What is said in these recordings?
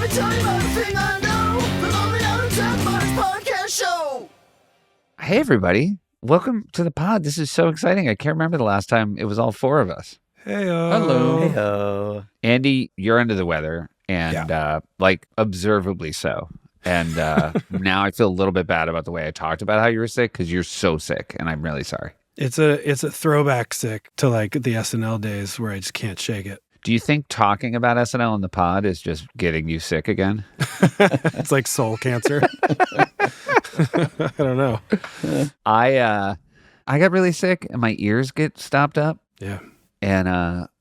Let me tell you about a thing I know. The Lonely Out of Seth Meyers podcast show. Hey, everybody. Welcome to the pod. This is so exciting. I can't remember the last time it was all four of us. Hey-o. Hello. Hey-o. Andy, you're under the weather, and like observably so. And now I feel a little bit bad about the way I talked about how you were sick because you're so sick, and I'm really sorry. It's a throwback sick to like the SNL days where I just can't shake it. Do you think talking about SNL in the pod is just getting you sick again? It's like soul cancer. I don't know. I got really sick and my ears get stopped up. Yeah. And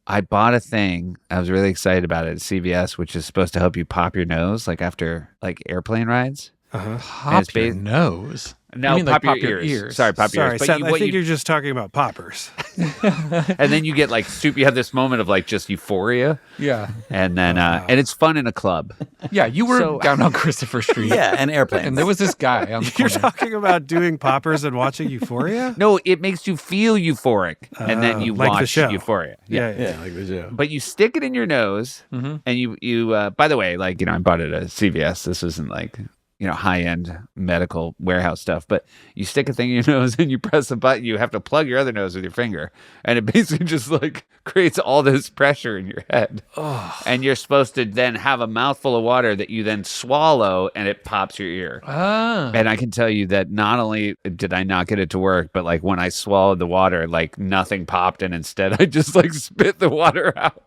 I bought a thing. I was really excited about it at CVS, which is supposed to help you pop your nose like after like airplane rides. Uh-huh. Pop your nose? No, mean, pop, like, your ears. Sorry, pop your ears. But Seth, I think you're just talking about poppers. And then you get like you have this moment of like just euphoria. Yeah. And then and it's fun in a club. Yeah, you were down on Christopher Street. Yeah, and airplanes. And there was this guy on the You're corner. talking about doing poppers and watching Euphoria? No, it makes you feel euphoric. And then you like the watch show. Euphoria. Yeah. like the show. But you stick it in your nose and you by the way, like, I bought it at CVS. This isn't like, high-end medical warehouse stuff, but you stick a thing in your nose and you press a button, you have to plug your other nose with your finger. And it basically just like creates all this pressure in your head. Oh. And you're supposed to then have a mouthful of water that you then swallow and it pops your ear. Ah. And I can tell you that not only did I not get it to work, but like when I swallowed the water, like nothing popped and instead I just like spit the water out.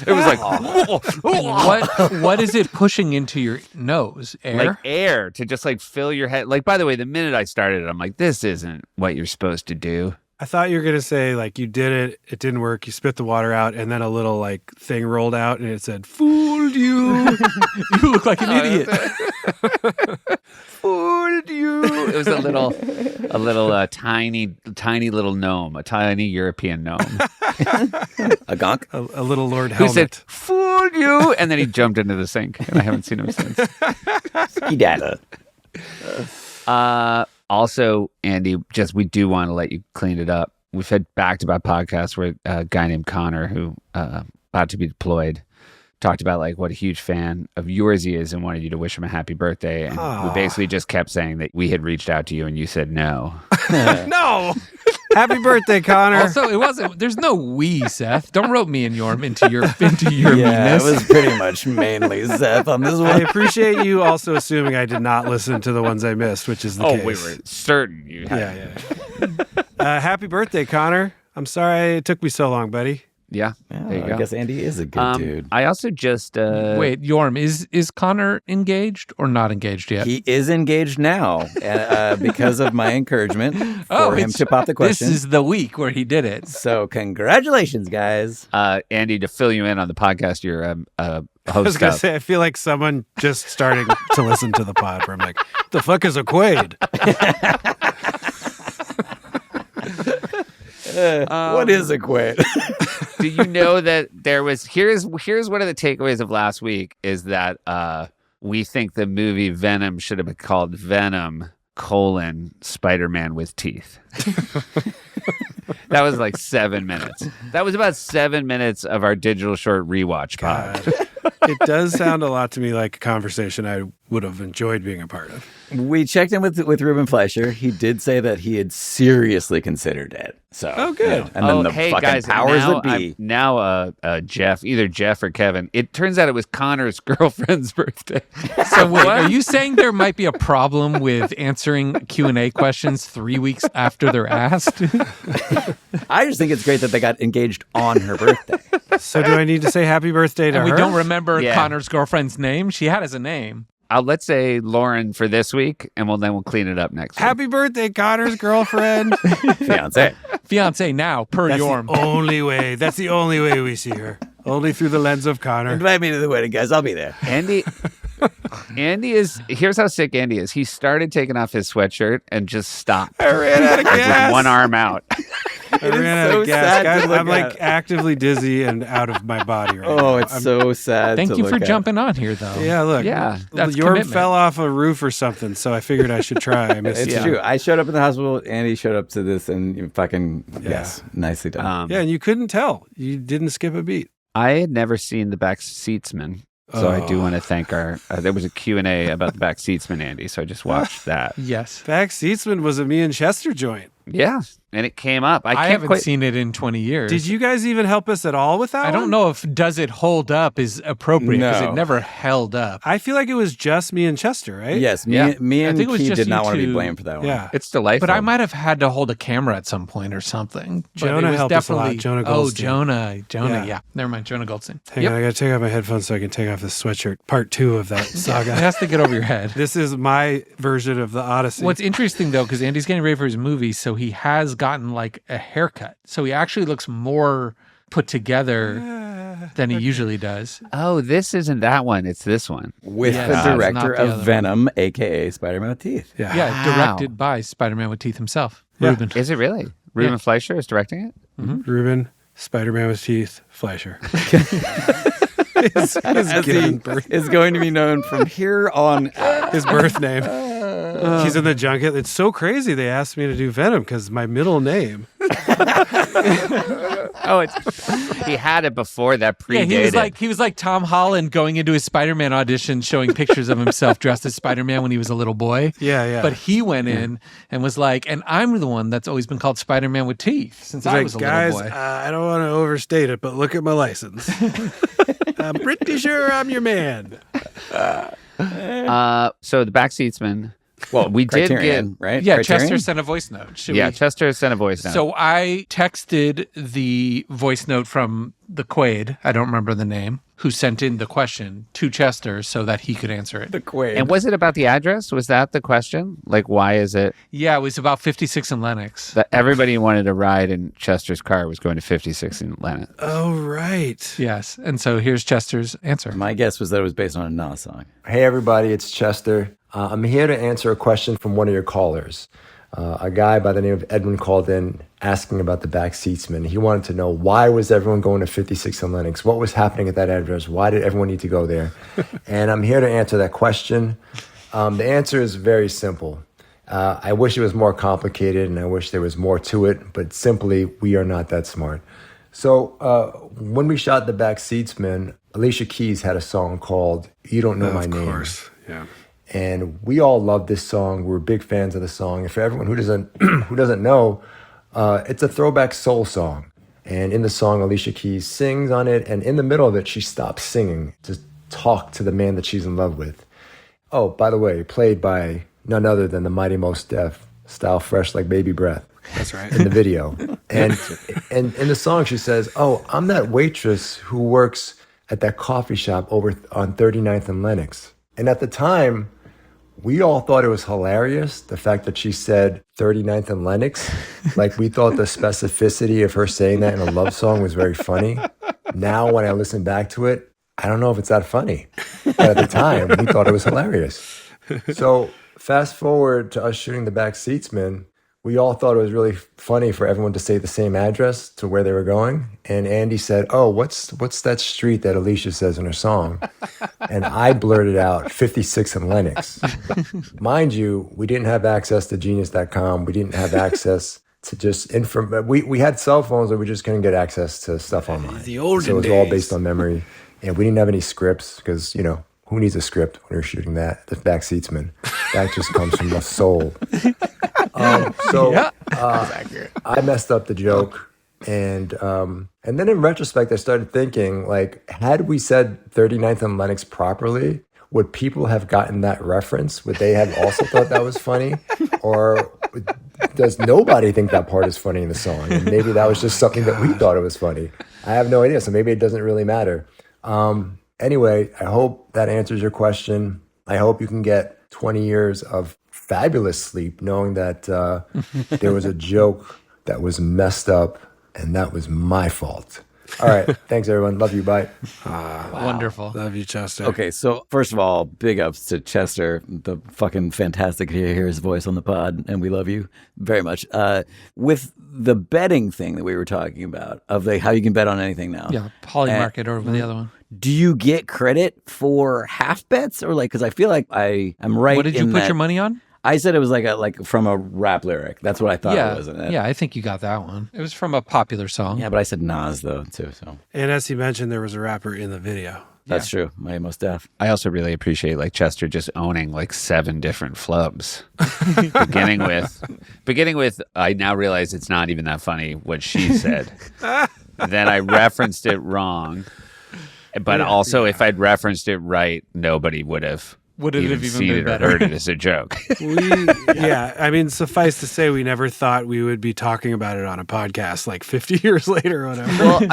It was like, What is it pushing into your nose? Air? like air to just like fill your head. Like, by the way, the minute I started it, I'm like, this isn't what you're supposed to do. I thought you were going to say, like, you did it, it didn't work, you spit the water out, and then a little, like, thing rolled out, and it said, fooled you. You look like an idiot. Fooled you. It was a little tiny little gnome, a tiny European gnome. A gonk? A little Lord Who Helmet. said, fooled you? And then he jumped into the sink, and I haven't seen him since. Data. Also, Andy, we do want to let you clean it up. We've had back-to-back podcasts where a guy named Connor, who about to be deployed, talked about like what a huge fan of yours he is and wanted you to wish him a happy birthday. And we basically just kept saying that we had reached out to you and you said no. No! Happy birthday, Connor. Also, it wasn't. There's no we, Seth. Don't rope me and Yorm into your Yeah, meanness. it was pretty much mainly Seth on this I one. appreciate you also assuming I did not listen to the ones I missed, which is the case. We were certain you had. Yeah. Happy birthday, Connor. I'm sorry it took me so long, buddy. Yeah, there you go. I guess Andy is a good dude. I also just... Wait, Yorm, is Connor engaged or not engaged yet? He is engaged now because of my encouragement for him to pop the question. This is the week where he did it. So congratulations, guys. Andy, to fill you in on the podcast, you're a I host was going to of. say, I feel like someone just starting to listen to the pod where I'm like, the fuck is a Quaid? What is a quit? Do you know that there was... Here's one of the takeaways of last week is that we think the movie Venom should have been called Venom, Spider-Man with teeth. That was like 7 minutes. That was about 7 minutes of our digital short rewatch pod. It does sound a lot to me like a conversation I would have enjoyed being a part of. We checked in with Ruben Fleischer. He did say that he had seriously considered it. So, Oh, good. And then the hey fucking guys, powers now, that be. now Jeff, either Jeff or Kevin. It turns out it was Connor's girlfriend's birthday. So wait, are you saying there might be a problem with answering Q&A questions 3 weeks after they're asked? I just think it's great that they got engaged on her birthday. So do I need to say happy birthday to And her? we don't remember Yeah. Connor's girlfriend's name. She had as a name. Let's say Lauren for this week, and then we'll clean it up next week. Happy birthday, Connor's girlfriend. Fiance. Fiance now, per That's Yorm. the only way. That's the only way we see her. Only through the lens of Connor. Invite me to the wedding, guys. I'll be there. Andy here's how sick Andy is. He started taking off his sweatshirt and just stopped. I ran out of Like, gas. with one arm out. I ran out so of gas. sad to Guys, look I'm like at. actively dizzy and out of my body right now. Oh, it's so sad. Thank to you for look at. jumping on here, though. Yeah, look. Yeah, that's Yorm commitment. fell off a roof or something, so I figured I should try. I missed It's it. true. I showed up in the hospital. Andy showed up to this, and you fucking yes, nicely done. Yeah, and you couldn't tell. You didn't skip a beat. I had never seen the Back Seatsman, So I do want to thank our. There was a Q&A about the Back Seatsman, Andy. So I just watched that. Yes. Back Seatsman was a me and Chester joint. Yeah, and it came up. I haven't seen it in 20 years. Did you guys even help us at all with that I don't know if "does it hold up" is appropriate because No. it never held up. I feel like it was just me and Chester, right? Yes, me I and think it was Key just did not you want to be two. blamed for that one. Yeah. It's delightful. But I might have had to hold a camera at some point or something. But Jonah it was helped us a lot. definitely Jonah Goldstein. Jonah. Yeah. Yeah. Never mind. Jonah Goldstein. Hang on, I gotta take off my headphones so I can take off this sweatshirt. Part 2 of that It saga. has to get over your head. This is my version of the Odyssey. What's interesting though, because Andy's getting ready for his movie, so he has gotten like a haircut. So he actually looks more put together than he usually does. Oh, this isn't that one. It's this one. With Yes, the it's not director the other of one. Venom, a.k.a. Spider-Man with Teeth. Yeah. Yeah, Wow. directed by Spider-Man with Teeth himself, Yeah. Ruben. Is it really? Ruben Yeah. Fleischer is directing it? Ruben, Spider-Man with teeth, Fleischer. Is going to be known from here on out. His birth name. He's in the junket. It's so crazy. They asked me to do Venom because my middle name. Oh, he had it before that Yeah, predated. he was like Tom Holland going into his Spider-Man audition, showing pictures of himself dressed as Spider-Man when he was a little boy. Yeah, yeah. But he went in and was like, and I'm the one that's always been called Spider-Man with teeth since He's I like, was a guys, little boy. I don't want to overstate it, but look at my license. I'm pretty sure I'm your man. So the Back Seatsman. Well, we did Criterion, get right? Yeah, Criterion? Chester sent a voice note. Should Yeah, we- Chester sent a voice note. So I texted the voice note from the Quaid, I don't remember the name, who sent in the question to Chester so that he could answer it. The Quaid. And was it about the address? Was that the question? Like, why is it Yeah, it was about 56 and Lennox. that everybody wanted to ride in Chester's car was going to 56 in Lennox? Oh, right. Yes. And so here's Chester's answer. My guess was that it was based on a Nas song. Hey, everybody, it's Chester. I'm here to answer a question from one of your callers. A guy by the name of Edwin called in asking about the Back Seatsman. He wanted to know, why was everyone going to 56 and Lennox? What was happening at that address? Why did everyone need to go there? And I'm here to answer that question. The answer is very simple. I wish it was more complicated and I wish there was more to it, but simply, we are not that smart. So when we shot the Back Seatsman, Alicia Keys had a song called You Don't Know My Name. Of course. Yeah. And we all love this song. We're big fans of the song. And for everyone who doesn't know, it's a throwback soul song. And in the song, Alicia Keys sings on it. And in the middle of it, she stops singing to talk to the man that she's in love with. Oh, by the way, played by none other than the Mighty Most Def, style fresh like baby breath. That's right. In the video. And in the song, she says, oh, I'm that waitress who works at that coffee shop over on 39th and Lennox. And at the time, we all thought it was hilarious, the fact that she said 39th and Lennox. Like, we thought the specificity of her saying that in a love song was very funny. Now, when I listen back to it, I don't know if it's that funny. But at the time, we thought it was hilarious. So fast forward to us shooting the Back Seatsman, we all thought it was really funny for everyone to say the same address to where they were going. And Andy said, oh, what's that street that Alicia says in her song? And I blurted out 56 and Lennox. Mind you, we didn't have access to genius.com. We didn't have access to just we had cell phones, but we just couldn't get access to stuff online. The olden So it was all days. based on memory. And we didn't have any scripts because, you know, who needs a script when you're shooting that? The Back Seatsman. That just comes from the soul. I messed up the joke. And then in retrospect, I started thinking, like, had we said 39th and Lennox properly, would people have gotten that reference? Would they have also thought that was funny? Or does nobody think that part is funny in the song? And maybe that was just something that we thought it was funny. I have no idea. So maybe it doesn't really matter. Anyway, I hope that answers your question. I hope you can get 20 years of fabulous sleep knowing that there was a joke that was messed up and that was my fault. All right. Thanks, everyone. Love you. Bye. Wonderful. Love you, Chester. Okay, so first of all, big ups to Chester. The fucking fantastic to hear his voice on the pod, and we love you very much. With the betting thing that we were talking about, of how you can bet on anything now. Yeah, Polymarket or the other one. Do you get credit for half bets, or because I feel like I am right? What did you in put that- your money on? I said it was like from a rap lyric. That's what I thought it was. Yeah, I think you got that one. It was from a popular song. Yeah, but I said Nas though too. So And as he mentioned, there was a rapper in the video. That's true. My most deaf. I also really appreciate like Chester just owning like 7 different flubs, beginning with. I now realize it's not even that funny what she said. Then I referenced it wrong, but also if I'd referenced it right, nobody would have even seen been it better. or heard it as a joke. I mean, suffice to say, we never thought we would be talking about it on a podcast like 50 years later or whatever. Well,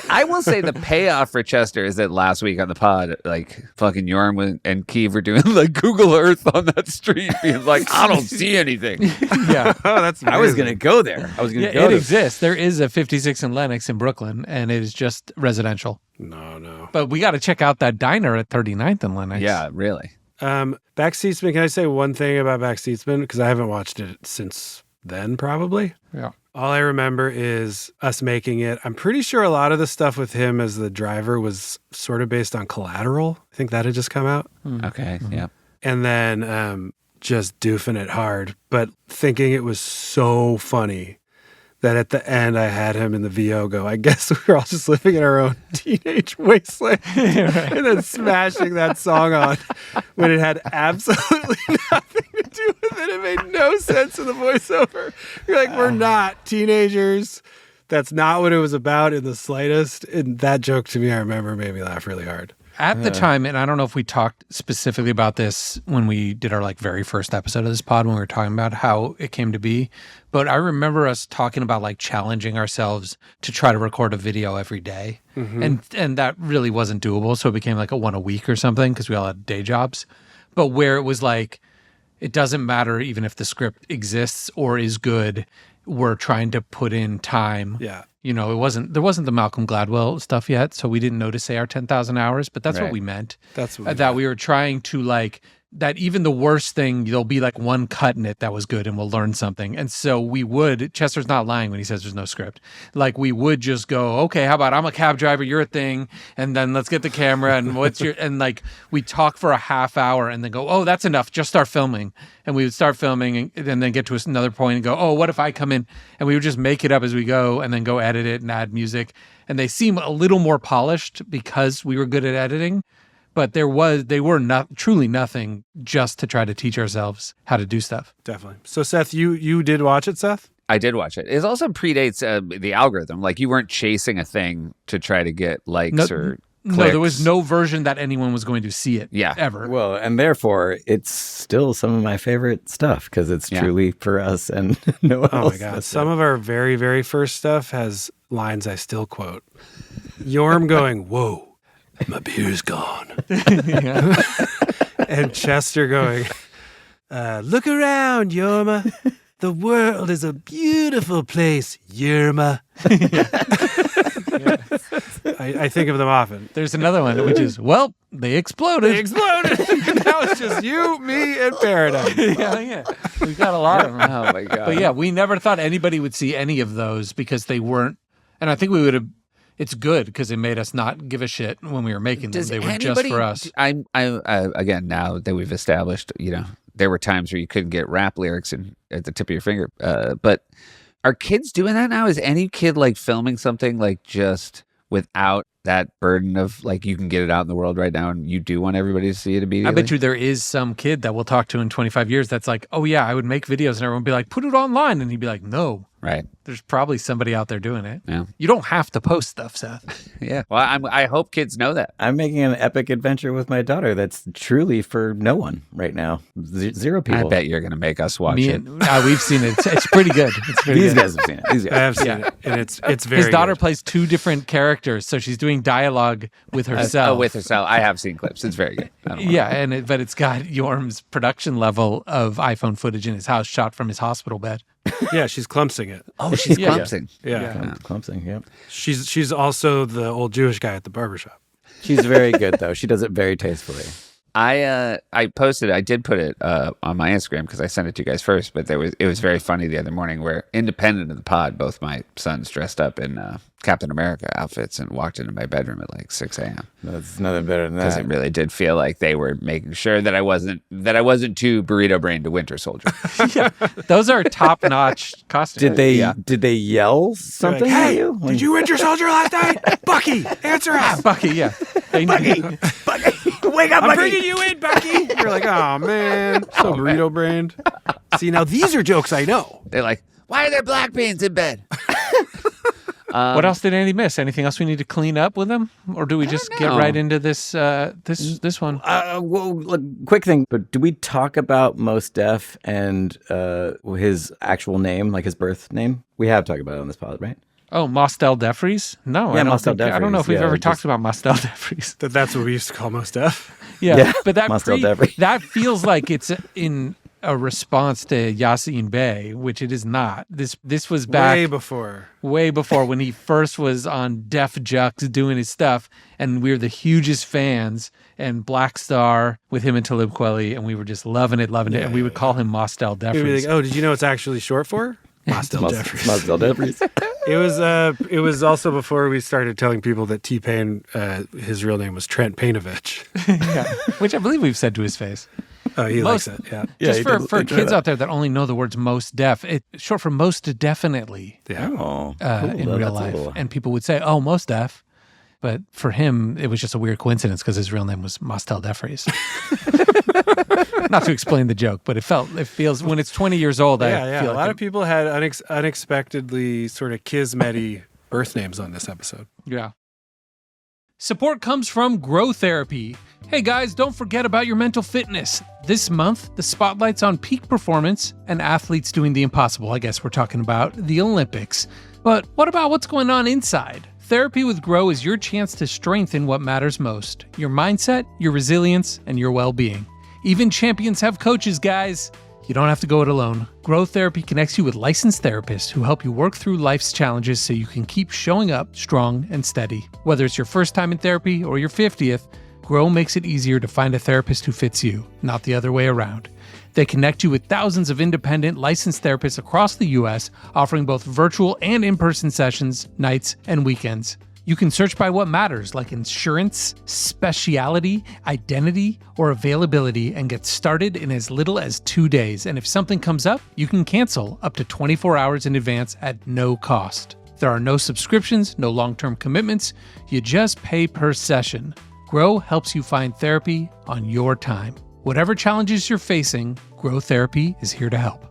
I will say the payoff for Chester is that last week on the pod, like fucking Yorm and Keeve were doing like Google Earth on that street, being like, I don't see anything. Yeah. Oh, that's I was going to go there. It exists. There is a 56 in Lennox in Brooklyn, and it is just residential. No. But we got to check out that diner at 39th and Lennox. Yeah, really. Back Seatsman, can I say one thing about Back Seatsman? Because I haven't watched it since then, probably. Yeah. All I remember is us making it. I'm pretty sure a lot of the stuff with him as the driver was sort of based on Collateral. I think that had just come out. Okay, yeah. And then just doofing it hard, but thinking it was so funny that at the end I had him in the VO go, I guess we're all just living in our own teenage wasteland. And then smashing that song on when it had absolutely nothing to do with it. It made no sense in the voiceover. You're like, we're not teenagers. That's not what it was about in the slightest. And that joke to me, I remember, made me laugh really hard. At the time, and I don't know if we talked specifically about this when we did our like very first episode of this pod when we were talking about how it came to be, but I remember us talking about like challenging ourselves to try to record a video every day. And that really wasn't doable, so it became like a one a week or something because we all had day jobs. But where it was like, it doesn't matter even if the script exists or is good, we're trying to put in time. Yeah. You know, there wasn't the Malcolm Gladwell stuff yet, so we didn't know to say our 10,000 hours, but that's what we meant. That's what That we were trying to like, that even the worst thing, there'll be like one cut in it that was good and we'll learn something. And so we would, Chester's not lying when he says there's no script. Like we would just go, okay, how about I'm a cab driver, you're a thing, and then let's get the camera and and like we talk for a half hour and then go, oh, that's enough, just start filming. And we would start filming and then get to another point and go, oh, what if I come in? And we would just make it up as we go and then go edit it and add music. And they seem a little more polished because we were good at editing. But they were not truly nothing just to try to teach ourselves how to do stuff. Definitely. So Seth, you did watch it, Seth? I did watch it. It also predates the algorithm. Like you weren't chasing a thing to try to get likes or clicks. No, there was no version that anyone was going to see it ever. Well, and therefore, it's still some of my favorite stuff because it's truly for us and no one else. Oh my God. Some of our very, very first stuff has lines I still quote. Yorm going, whoa, my beer's gone. And Chester going, look around, Yorma. The world is a beautiful place, Yerma. I think of them often. There's another one, which is, well, they exploded. They exploded. Now it's just you, me, and Paradise. Yeah. We've got a lot of them. Oh my God. But yeah, we never thought anybody would see any of those because they weren't. And I think we would have. It's good because it made us not give a shit when we were making them. They were just for us. I again, now that we've established, you know, there were times where you couldn't get rap lyrics at the tip of your finger. But are kids doing that now? Is any kid like filming something like just without that burden of like you can get it out in the world right now and you do want everybody to see it immediately? I bet you there is some kid that we'll talk to in 25 years that's like, oh yeah, I would make videos and everyone would be like, put it online. And he'd be like, no. Right. There's probably somebody out there doing it. Yeah. You don't have to post stuff, Seth. Yeah. Well, I hope kids know that. I'm making an epic adventure with my daughter that's truly for no one right now. Zero people. I bet you're going to make us watch Me it. and we've seen it. It's pretty good. It's pretty These good. guys have seen it. These I guys. have seen it, and it's very His daughter good. plays 2 different characters, so she's doing dialogue with herself. Oh, with herself. I have seen clips. It's very good. I don't wanna- Yeah, but it's got Yorm's production level of iPhone footage in his house shot from his hospital bed. Yeah, she's clumpsing it. Oh, she's Yeah. clumpsing. Yeah. Clumpsing, yep. She's also the old Jewish guy at the barbershop. She's very good, though. She does it very tastefully. I posted. I did put it on my Instagram because I sent it to you guys first. But it was very funny the other morning where, independent of the pod, both my sons dressed up in Captain America outfits and walked into my bedroom at like 6 a.m. That's nothing better than Because that. it really did feel like they were making sure that I wasn't too burrito brained to Winter Soldier. Yeah, those are top-notch costumes. Did they yell something Like, at hey, you? did you Winter Soldier last night? Bucky, answer us. Bucky, yeah. They Bucky, wake up, I'm Bucky. bringing you in, Bucky. You're like, oh man, so burrito brand. See, now these are jokes I know. They're like, why are there black beans in bed? What else did Andy miss? Anything else we need to clean up with him, or do we just get know. right into this this one? Well, look, quick thing, but do we talk about Mos Def and his actual name, like his birth name? We have talked about it on this pod, right? Oh, Mostel Defries? No, Yeah, I don't Mostel think. I don't know if Defries, we've yeah, ever just- talked about Mostel Defries. That's what we used to call Mos Def. Yeah, but that Mostel Defries. that feels like it's in a response to Yassine Bey, which it is not. This was back Way before. when he first was on Def Jux doing his stuff, and we were the hugest fans. And Black Star with him and Talib Kweli, and we were just loving it, and we would call him Mostel We'd be Defries. like, oh, did you know it's actually short for? Mostel Jeffries. Mostel Defries. It was also before we started telling people that T-Pain, his real name was Trent Painovich. Yeah, which I believe we've said to his face. Oh, he Most- likes it. Yeah. Just he for did enjoy kids that. out there that only know the words most deaf, it's short for most definitely Yeah. Oh, in cool. real That's a life. little- And people would say, oh, most deaf. But for him, it was just a weird coincidence because his real name was Mostel Defries. Not to explain the joke, but it feels, when it's 20 years old, I feel A lot of people had unexpectedly sort of kismet-y birth names on this episode. Yeah. Support comes from Grow Therapy. Hey guys, don't forget about your mental fitness. This month, the spotlight's on peak performance and athletes doing the impossible. I guess we're talking about the Olympics. But what about what's going on inside? Therapy with Grow is your chance to strengthen what matters most: your mindset, your resilience, and your well-being. Even champions have coaches, guys. You don't have to go it alone. Grow Therapy connects you with licensed therapists who help you work through life's challenges so you can keep showing up strong and steady. Whether it's your first time in therapy or your 50th, Grow makes it easier to find a therapist who fits you, not the other way around. They connect you with thousands of independent licensed therapists across the U.S., offering both virtual and in-person sessions, nights, and weekends. You can search by what matters, like insurance, speciality, identity, or availability, and get started in as little as 2 days. And if something comes up, you can cancel up to 24 hours in advance at no cost. There are no subscriptions, no long-term commitments. You just pay per session. Grow helps you find therapy on your time. Whatever challenges you're facing, Grow Therapy is here to help.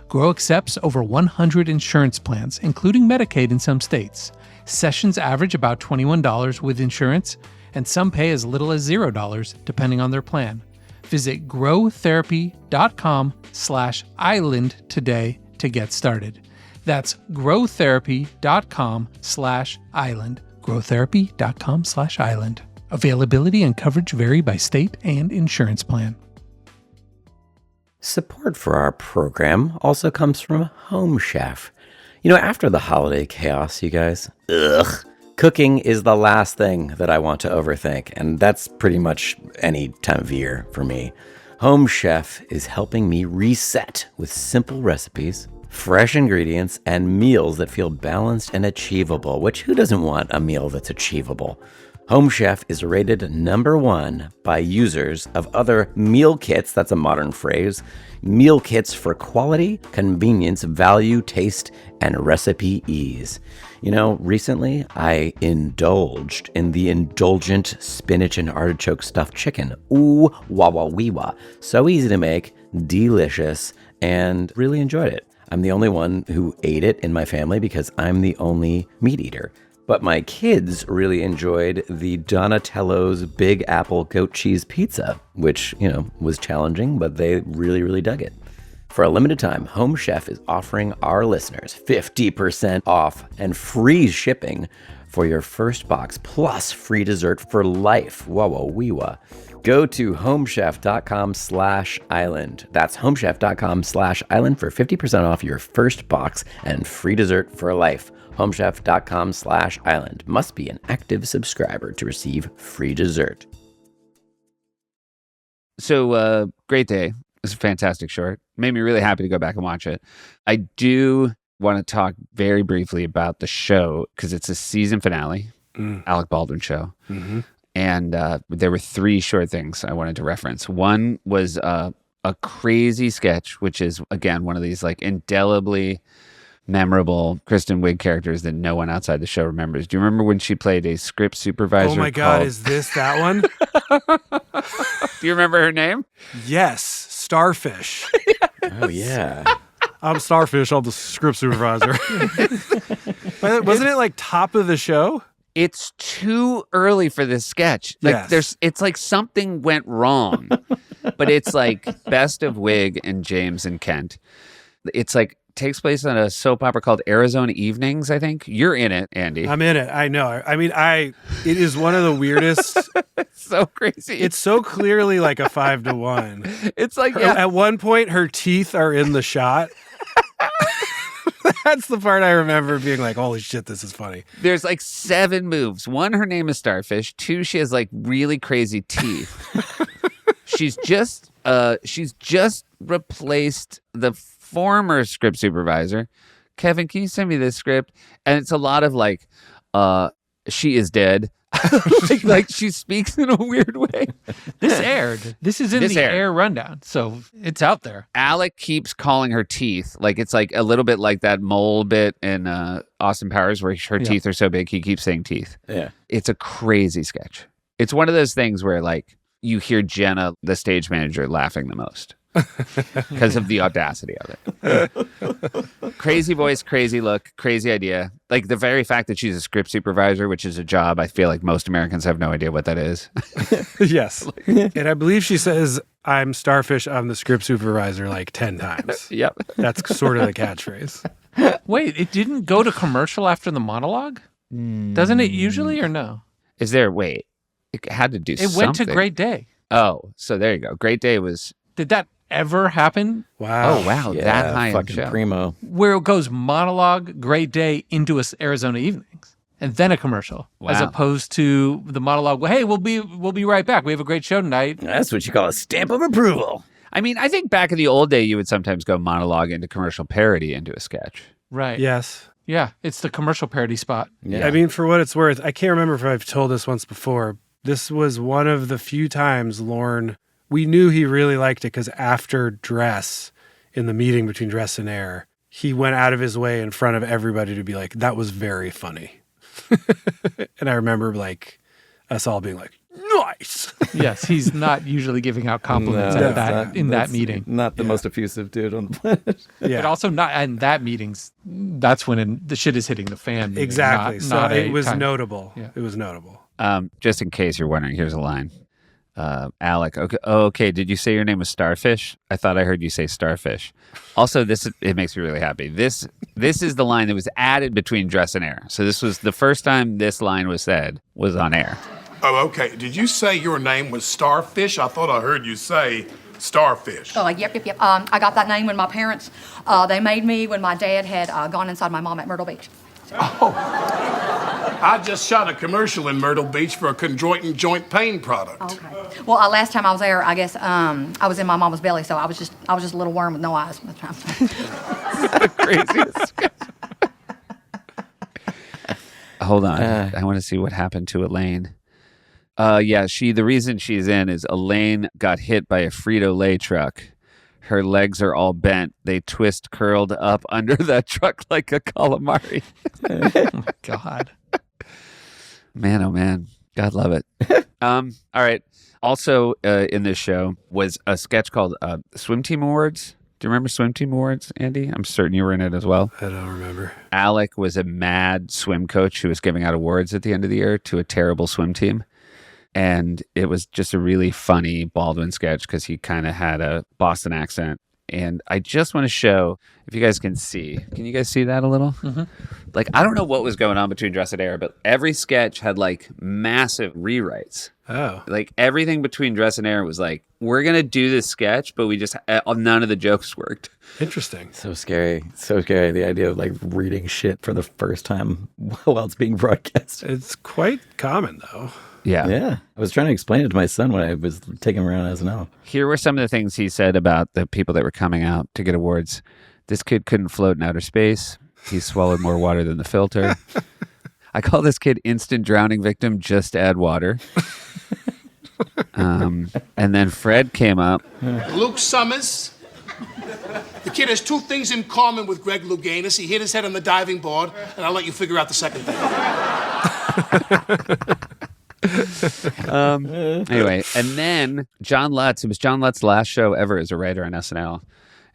Grow accepts over 100 insurance plans, including Medicaid in some states. Sessions average about $21 with insurance, and some pay as little as $0 depending on their plan. Visit growtherapy.com/island today to get started. That's growtherapy.com/island. growtherapy.com/island. Availability and coverage vary by state and insurance plan. Support for our program also comes from HomeChef. You know, after the holiday chaos, you guys, cooking is the last thing that I want to overthink, and that's pretty much any time of year for me. HomeChef is helping me reset with simple recipes, fresh ingredients, and meals that feel balanced and achievable, which who doesn't want a meal that's achievable? HomeChef is rated #1 by users of other meal kits, that's a modern phrase, meal kits for quality, convenience, value, taste, and recipe ease. You know, recently I indulged in the indulgent spinach and artichoke stuffed chicken. Ooh, wah wah wee wah. So easy to make, delicious, and really enjoyed it. I'm the only one who ate it in my family because I'm the only meat eater. But my kids really enjoyed the Donatello's Big Apple Goat Cheese Pizza, which, you know, was challenging, but they really, really dug it. For a limited time, HomeChef is offering our listeners 50% off and free shipping for your first box, plus free dessert for life. Whoa, whoa, wee wah. Go to homechef.com/island. That's homechef.com/island for 50% off your first box and free dessert for life. homechef.com/island. Must be an active subscriber to receive free dessert. So, Great Day. It's a fantastic short. Made me really happy to go back and watch it. I do want to talk very briefly about the show because it's a season finale, Alec Baldwin show. Mm-hmm. And there were 3 short things I wanted to reference. One was a crazy sketch, which is, again, one of these like indelibly memorable Kristen Wiig characters that no one outside the show remembers. Do you remember when she played a script supervisor? Oh my God, called- is this that one? Do you remember her name? Yes, Starfish. Oh, yeah. I'm Starfish. I'm the script supervisor. But wasn't it like top of the show? It's too early for this sketch. Like Yes. it's like something went wrong. But it's like best of Wig and James and Kent. It's like takes place on a soap opera called Arizona Evenings, I think. You're in it, Andy. I'm in it. I know. I mean, it is one of the weirdest. It's so crazy. It's so clearly like a 5-1. It's like yeah. At one point, her teeth are in the shot. That's the part I remember being like, holy shit, this is funny. There's like 7 moves. 1, her name is Starfish. 2, she has like really crazy teeth. She's just replaced the former script supervisor. Kevin, can you send me this script? And it's a lot of like, she is dead. like she speaks in a weird way. This aired. This is in This the aired. air rundown, so it's out there. Alec keeps calling her teeth. Like it's like a little bit like that mole bit in Austin Powers where her teeth are so big he keeps saying teeth. Yeah. It's a crazy sketch. It's one of those things where like you hear Jenna, the stage manager, laughing the most because of the audacity of it. Crazy voice, crazy look, crazy idea. Like the very fact that she's a script supervisor, which is a job I feel like most Americans have no idea what that is. Yes. And I believe she says, I'm Starfish, I'm the script supervisor like 10 times. Yep. That's sort of the catchphrase. Wait, it didn't go to commercial after the monologue? Doesn't it usually or no? Is there, wait, it had to do It went to something. Great Day. Oh, so there you go. Great Day was, Did that ever happen? Wow. oh wow, Yeah, that high in the fucking show. primo. Where it goes monologue, Great Day into Arizona Evenings, and then a commercial, as Wow. opposed to the monologue. Well, hey, we'll be right back. We have a great show tonight. That's what you call a stamp of approval. I mean, I think back in the old day, you would sometimes go monologue into commercial parody into a sketch. Right. Yes. Yeah. It's the commercial parody spot. Yeah. I mean, for what it's worth, I can't remember if I've told this once before. This was one of the few times Lorne, we knew he really liked it because after Dress, in the meeting between Dress and Air, he went out of his way in front of everybody to be like, that was very funny. And I remember like us all being like, nice. Yes. He's not usually giving out compliments No, at that in that that's meeting. Not the most effusive dude on the planet. But Yeah, also not in that meetings. That's when the shit is hitting the fan. meeting, exactly. not- So not it a was time. notable. Yeah. It was notable. Just in case you're wondering, here's a line. Alec, okay, oh, okay, did you say your name was Starfish? I thought I heard you say Starfish. Also, it makes me really happy. This is the line that was added between Dress and Air. So this was the first time this line was said was on air. Oh, okay. Did you say your name was Starfish? I thought I heard you say Starfish. Yep. I got that name when my parents, they made me when my dad had gone inside my mom at Myrtle Beach. I just shot a commercial in Myrtle Beach for a chondroitin joint pain product. Okay. Well, last time I was there, I guess I was in my mama's belly, so I was just a little worm with no eyes. Craziest. Hold on. I want to see what happened to Elaine. Yeah, the reason she's in is Elaine got hit by a Frito-Lay truck. Her legs are all bent. They twist curled up under that truck like a calamari. Oh my God. Man, oh man. God love it. All right. Also in this show was a sketch called Swim Team Awards. Do you remember Swim Team Awards, Andy? I'm certain you were in it as well. I don't remember. Alec was a mad swim coach who was giving out awards at the end of the year to a terrible swim team. And it was just a really funny Baldwin sketch because he kind of had a Boston accent. And I just want to show, if you guys can see. Can you guys see that a little? Mm-hmm. Like, I don't know what was going on between Dress and Air, but every sketch had like massive rewrites. Oh. Like everything between Dress and Air was like, we're going to do this sketch, but we just, none of the jokes worked. Interesting. So scary. So scary. The idea of like reading shit for the first time while it's being broadcast. It's quite common, though. Yeah. Yeah. I was trying to explain it to my son when I was taking him around as SNL. Here were some of the things he said about the people that were coming out to get awards. This kid couldn't float in outer space. He swallowed more water than the filter. I call this kid instant drowning victim. Just add water. And then Fred came up. Luke Summers, The kid has two things in common with Greg Louganis. He hit his head on the diving board, and I'll let you figure out the second thing. Anyway, and then John Lutz, it was John Lutz's last show ever as a writer on SNL.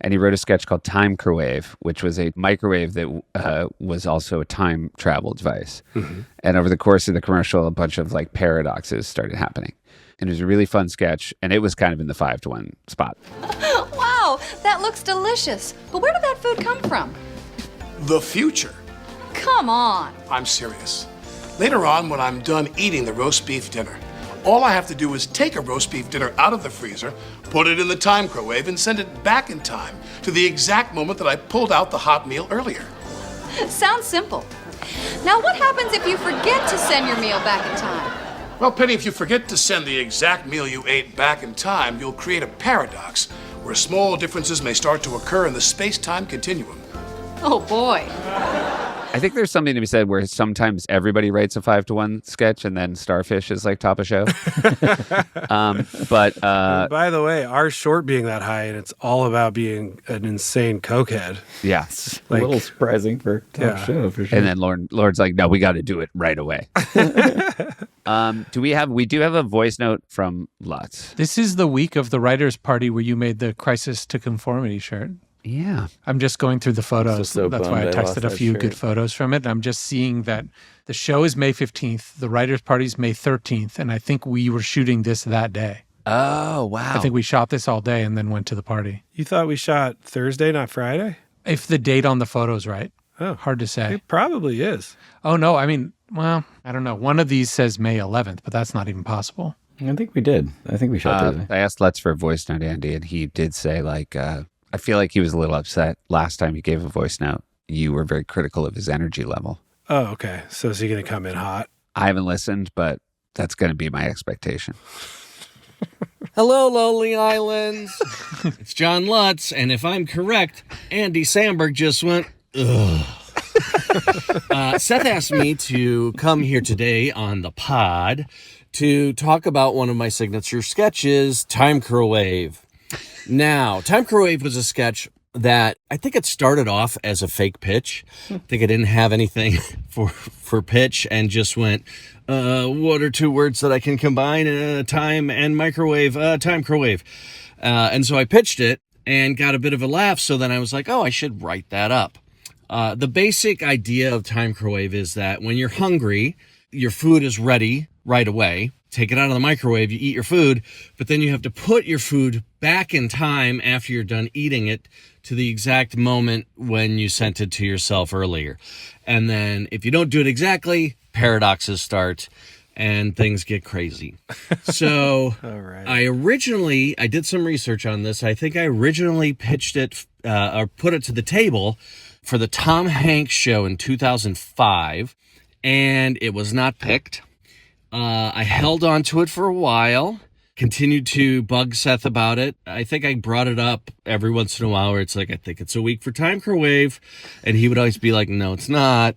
And he wrote a sketch called Timecrowave, which was a microwave that was also a time travel device. Mm-hmm. And over the course of the commercial, a bunch of like paradoxes started happening. And it was a really fun sketch, and it was kind of in the 5-to-1 spot. Wow, that looks delicious. But where did that food come from? The future. Come on. I'm serious. Later on, when I'm done eating the roast beef dinner, all I have to do is take a roast beef dinner out of the freezer, put it in the Timecrowave, and send it back in time to the exact moment that I pulled out the hot meal earlier. Sounds simple. Now, what happens if you forget to send your meal back in time? Well, Penny, if you forget to send the exact meal you ate back in time, you'll create a paradox where small differences may start to occur in the space-time continuum. Oh, boy. I think there's something to be said where sometimes everybody writes a 5-to-1 sketch and then Starfish is like top of show. But by the way, our short being that high, and it's all about being an insane cokehead. Yeah. A little surprising for top show, for sure. And then Lord's like, no, we got to do it right away. We do have a voice note from Lutz. This is the week of the writers' party where you made the Crisis to Conformity shirt. Yeah. I'm just going through the photos. So That's why I texted a few good photos from it. I'm just seeing that the show is May 15th. The writers' party is May 13th. And I think we were shooting this that day. Oh, wow. I think we shot this all day and then went to the party. You thought we shot Thursday, not Friday? If the date on the photo's right. Oh, hard to say. It probably is. Oh, no. I mean, well, I don't know. One of these says May 11th, but that's not even possible. I think we did. I think we shot Thursday. I asked Lutz for a voice note, Andy, and he did say, like, I feel like he was a little upset last time he gave a voice note. You were very critical of his energy level. Oh, okay. So is he going to come in hot? I haven't listened, but that's going to be my expectation. Hello, Lonely Islands. It's John Lutz, and if I'm correct, Andy Samberg just went, ugh. Seth asked me to come here today on the pod to talk about one of my signature sketches, Timecrowave. Now, Timecrowave was a sketch that I think it started off as a fake pitch. I think I didn't have anything for pitch and just went, what are two words that I can combine? Time and microwave, Timecrowave. And so I pitched it and got a bit of a laugh. So then I was like, oh, I should write that up. The basic idea of Timecrowave is that when you're hungry, your food is ready right away. Take it out of the microwave, you eat your food, but then you have to put your food back in time after you're done eating it to the exact moment when you sent it to yourself earlier. And then if you don't do it exactly, paradoxes start and things get crazy. So All right. I did some research on this. I think I originally pitched it or put it to the table for the Tom Hanks show in 2005, and it was not picked. I held on to it for a while, continued to bug Seth about it. I think I brought it up every once in a while where it's like, I think it's a week for Timecrowave. And he would always be like, no, it's not,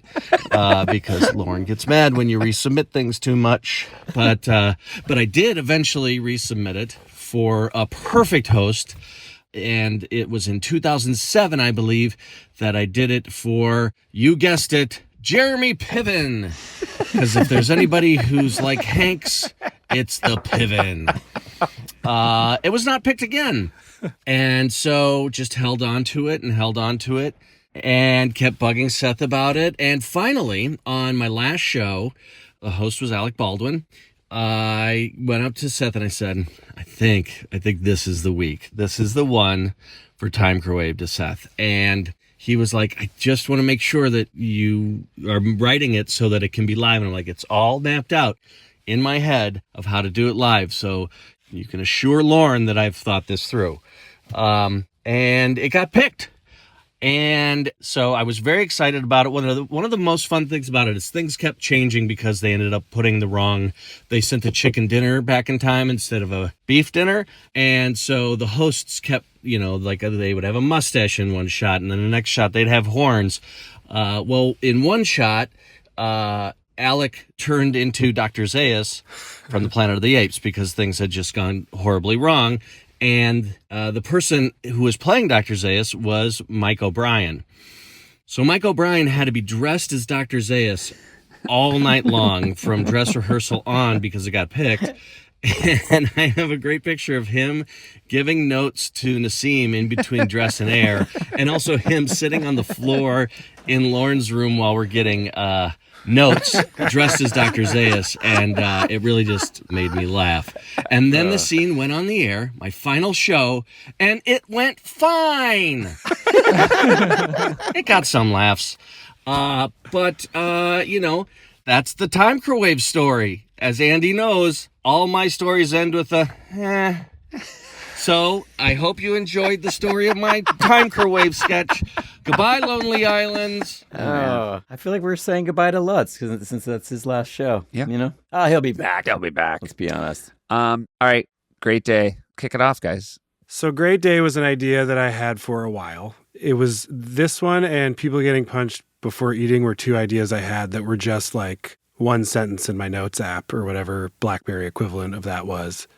because Lauren gets mad when you resubmit things too much. But I did eventually resubmit it for a perfect host. And it was in 2007, I believe, that I did it for, you guessed it, Jeremy Piven. Because if there's anybody who's like Hanks, it's the Piven. It was not picked again. And so just held on to it and kept bugging Seth about it. And finally, on my last show, the host was Alec Baldwin. I went up to Seth and I said, I think this is the week. This is the one for Timecrowave to Seth. And he was like, I just want to make sure that you are writing it so that it can be live. And I'm like, it's all mapped out in my head of how to do it live. So you can assure Lauren that I've thought this through. And it got picked. And so I was very excited about it. One of the most fun things about it is things kept changing because they ended up putting they sent a chicken dinner back in time instead of a beef dinner. And so the hosts kept, like they would have a mustache in one shot and then the next shot they'd have horns. Well, in one shot, Alec turned into Dr. Zaius from the Planet of the Apes because things had just gone horribly wrong. And the person who was playing Dr. Zaius was Mike O'Brien. So Mike O'Brien had to be dressed as Dr. Zaius all night long from dress rehearsal on because it got picked. And I have a great picture of him giving notes to Nassim in between dress and air, and also him sitting on the floor in Lauren's room while we're getting notes dressed as Dr. Zaius, and it really just made me laugh. And then the scene went on the air, my final show, and it went fine. It got some laughs. But that's the Timecrowave story. As Andy knows, all my stories end with a So I hope you enjoyed the story of my Timecrowave sketch. Goodbye, Lonely Islands. Oh, I feel like we're saying goodbye to Lutz since that's his last show. Yeah. He'll be back. He'll be back. Let's be honest. All right. Great day. Kick it off, guys. So Great Day was an idea that I had for a while. It was this one and People Getting Punched Before Eating were two ideas I had that were just like one sentence in my notes app or whatever BlackBerry equivalent of that was.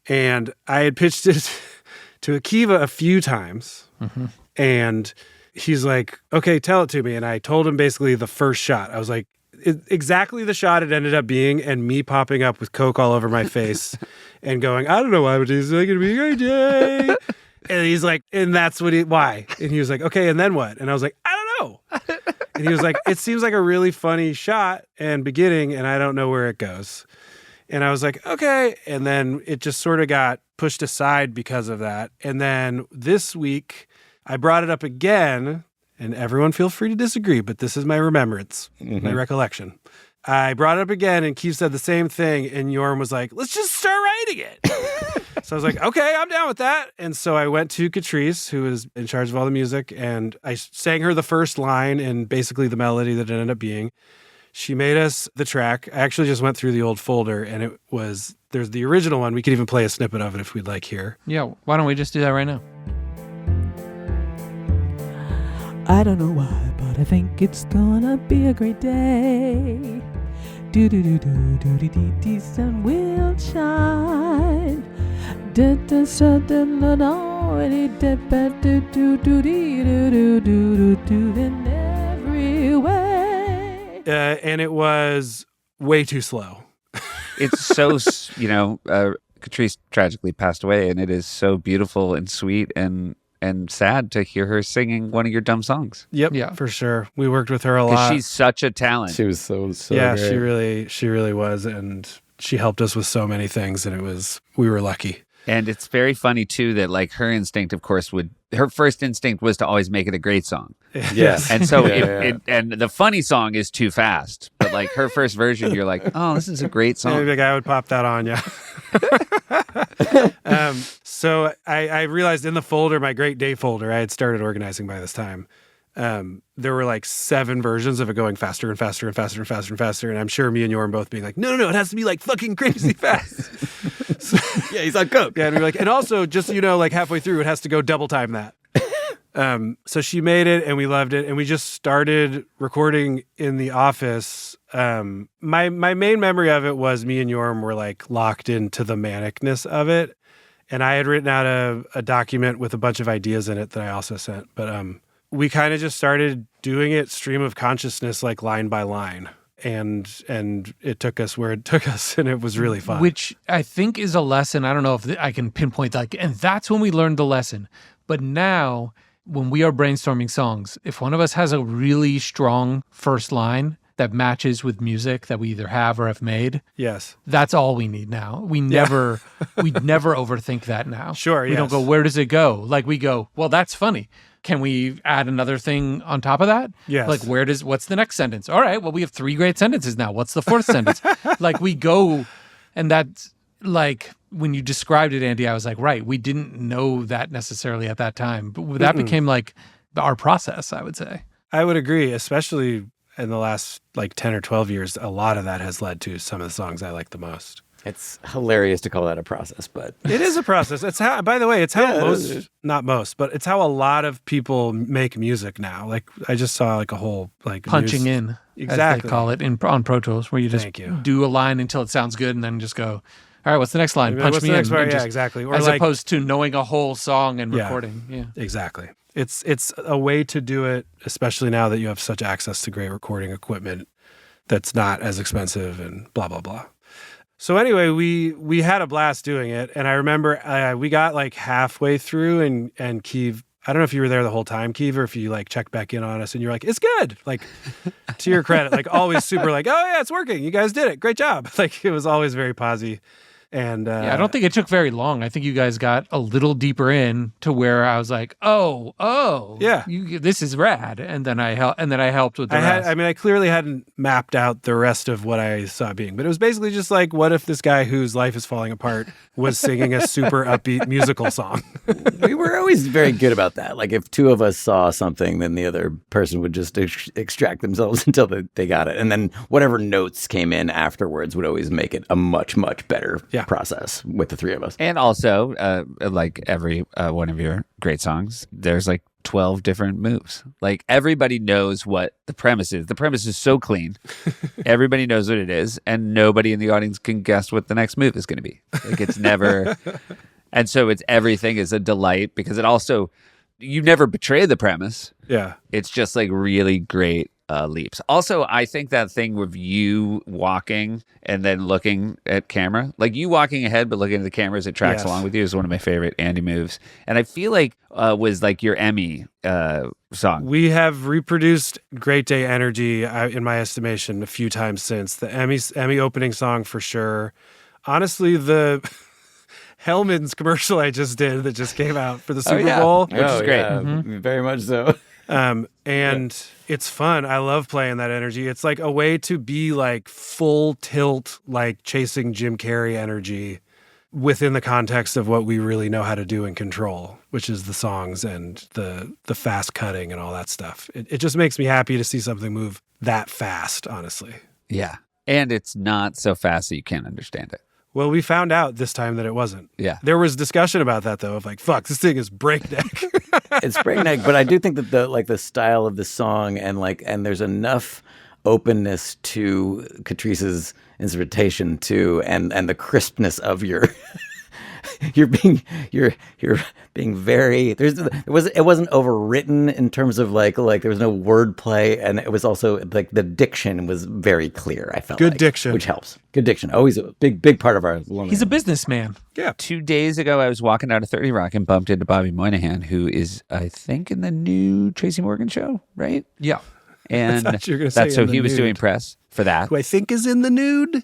And I had pitched it to Akiva a few times. Mm-hmm. And he's like, okay, tell it to me. And I told him basically the first shot. I was like, exactly the shot it ended up being, and me popping up with Coke all over my face and going, I don't know why, but it's going to be a great day. And he's like, and that's why? And he was like, okay, and then what? And I was like, I don't know. And he was like, it seems like a really funny shot and beginning, and I don't know where it goes. And I was like, okay. And then it just sort of got pushed aside because of that. And then this week, I brought it up again, and everyone feel free to disagree, but this is my remembrance, my recollection. I brought it up again, and Keith said the same thing, and Yorm was like, let's just start writing it. So I was like, okay, I'm down with that. And so I went to Catrice, who is in charge of all the music, and I sang her the first line and basically the melody that it ended up being. She made us the track. I actually just went through the old folder, and there's the original one. We could even play a snippet of it if we'd like here. Yeah, why don't we just do that right now? I don't know why, but I think it's gonna be a great day. Do do do do do do do do, sun will shine. Da da da da da da da da do do do do do do do do in every way. And it was way too slow. It's so, Catrice tragically passed away, and it is so beautiful and sweet and sad to hear her singing one of your dumb songs. Yep, yeah, for sure. We worked with her a lot. She's such a talent. She was so yeah, great. she really was, and she helped us with so many things, and we were lucky. And it's very funny too that like her instinct, of course, her first instinct was to always make it a great song. Yes. And so and the funny song is too fast, but like her first version, you're like, oh, this is a great song. Maybe I would pop that on, yeah. So I realized in the folder, my Great Day folder, I had started organizing by this time. There were like 7 versions of it going faster and faster and faster and faster and faster. And I'm sure me and Yorm both being like, no, it has to be like fucking crazy fast. So, yeah, he's on Coop. Yeah, and we're like, and also just so you know, like halfway through, it has to go double time that. So she made it and we loved it. And we just started recording in the office. My main memory of it was me and Yorm were like locked into the manicness of it. And I had written out a document with a bunch of ideas in it that I also sent. But we kind of just started doing it stream of consciousness, like line by line. And it took us where it took us, and it was really fun. Which I think is a lesson. I don't know if I can pinpoint that. And that's when we learned the lesson. But now, when we are brainstorming songs, if one of us has a really strong first line that matches with music that we either have or have made, yes, that's all we need now. We never overthink that now. Sure, we don't go, where does it go? Like we go, well, that's funny. Can we add another thing on top of that? Yes. Like what's the next sentence? All right, well, we have 3 great sentences now. What's the 4th sentence? Like we go, and that's like when you described it, Andy, I was like, right, we didn't know that necessarily at that time. But that became like our process, I would say. I would agree, especially in the last like 10 or 12 years, a lot of that has led to some of the songs I like the most. It's hilarious to call that a process, but it is a process. It's how, by the way, it's how but it's how a lot of people make music now. Like I just saw like a whole like punching in, exactly, as they call it on Pro Tools, where you just do a line until it sounds good and then just go, All right, what's the next line? Punch What's me the next in. part? And Yeah, just- exactly. Or as like, opposed to knowing a whole song and Yeah. recording. Yeah. exactly. It's a way to do it, especially now that you have such access to great recording equipment that's not as expensive and blah, blah, blah. So anyway, we had a blast doing it. And I remember we got like halfway through and Keeve, I don't know if you were there the whole time, Keeve, or if you like checked back in on us and you're like, it's good. Like, to your credit, like always super like, oh yeah, it's working. You guys did it. Great job. Like, it was always very posy. And Yeah, I don't think it took very long. I think you guys got a little deeper in to where I was like, oh, Yeah. this is rad. And then I helped with the rest. I clearly hadn't mapped out the rest of what I saw it being, but it was basically just like, what if this guy whose life is falling apart was singing a super upbeat musical song? We were always very good about that. Like if two of us saw something, then the other person would just extract themselves until they got it. And then whatever notes came in afterwards would always make it a much, much better process with the three of us. And also, like every one of your great songs, there's like 12 different moves. Like everybody knows what the premise is. The premise is so clean. Everybody knows what it is. And nobody in the audience can guess what the next move is going to be. Like it's never... And so everything is a delight because it also... You never betray the premise. Yeah. It's just like really great leaps. Also, I think that thing with you walking and then looking at camera, like you walking ahead but looking at the camera as it tracks along with you is one of my favorite Andy moves. And I feel like was like your Emmy song. We have reproduced Great Day Energy, in my estimation, a few times since. The Emmy opening song for sure. Honestly, the... Hellman's commercial I just did that just came out for the Super Bowl. Which is great. Yeah, very much so. And it's fun. I love playing that energy. It's like a way to be like full tilt, like chasing Jim Carrey energy within the context of what we really know how to do and control, which is the songs and the fast cutting and all that stuff. It just makes me happy to see something move that fast, honestly. Yeah. And it's not so fast that you can't understand it. Well, we found out this time that it wasn't. Yeah. There was discussion about that, though, of like, fuck, this thing is breakneck. It's breakneck, but I do think that the style of the song and there's enough openness to Catrice's instrumentation too, and the crispness of your you're being very it wasn't overwritten in terms of like there was no wordplay, and it was also like the diction was very clear. I felt Good like, diction. which helps. Good diction, always a big part of our. He's a businessman. Yeah. 2 days ago, I was walking out of 30 Rock and bumped into Bobby Moynihan, who is, I think, in the new Tracy Morgan show, right? Yeah. And thought you were gonna say so in the he was nude. doing press for that. Who I think is in the nude.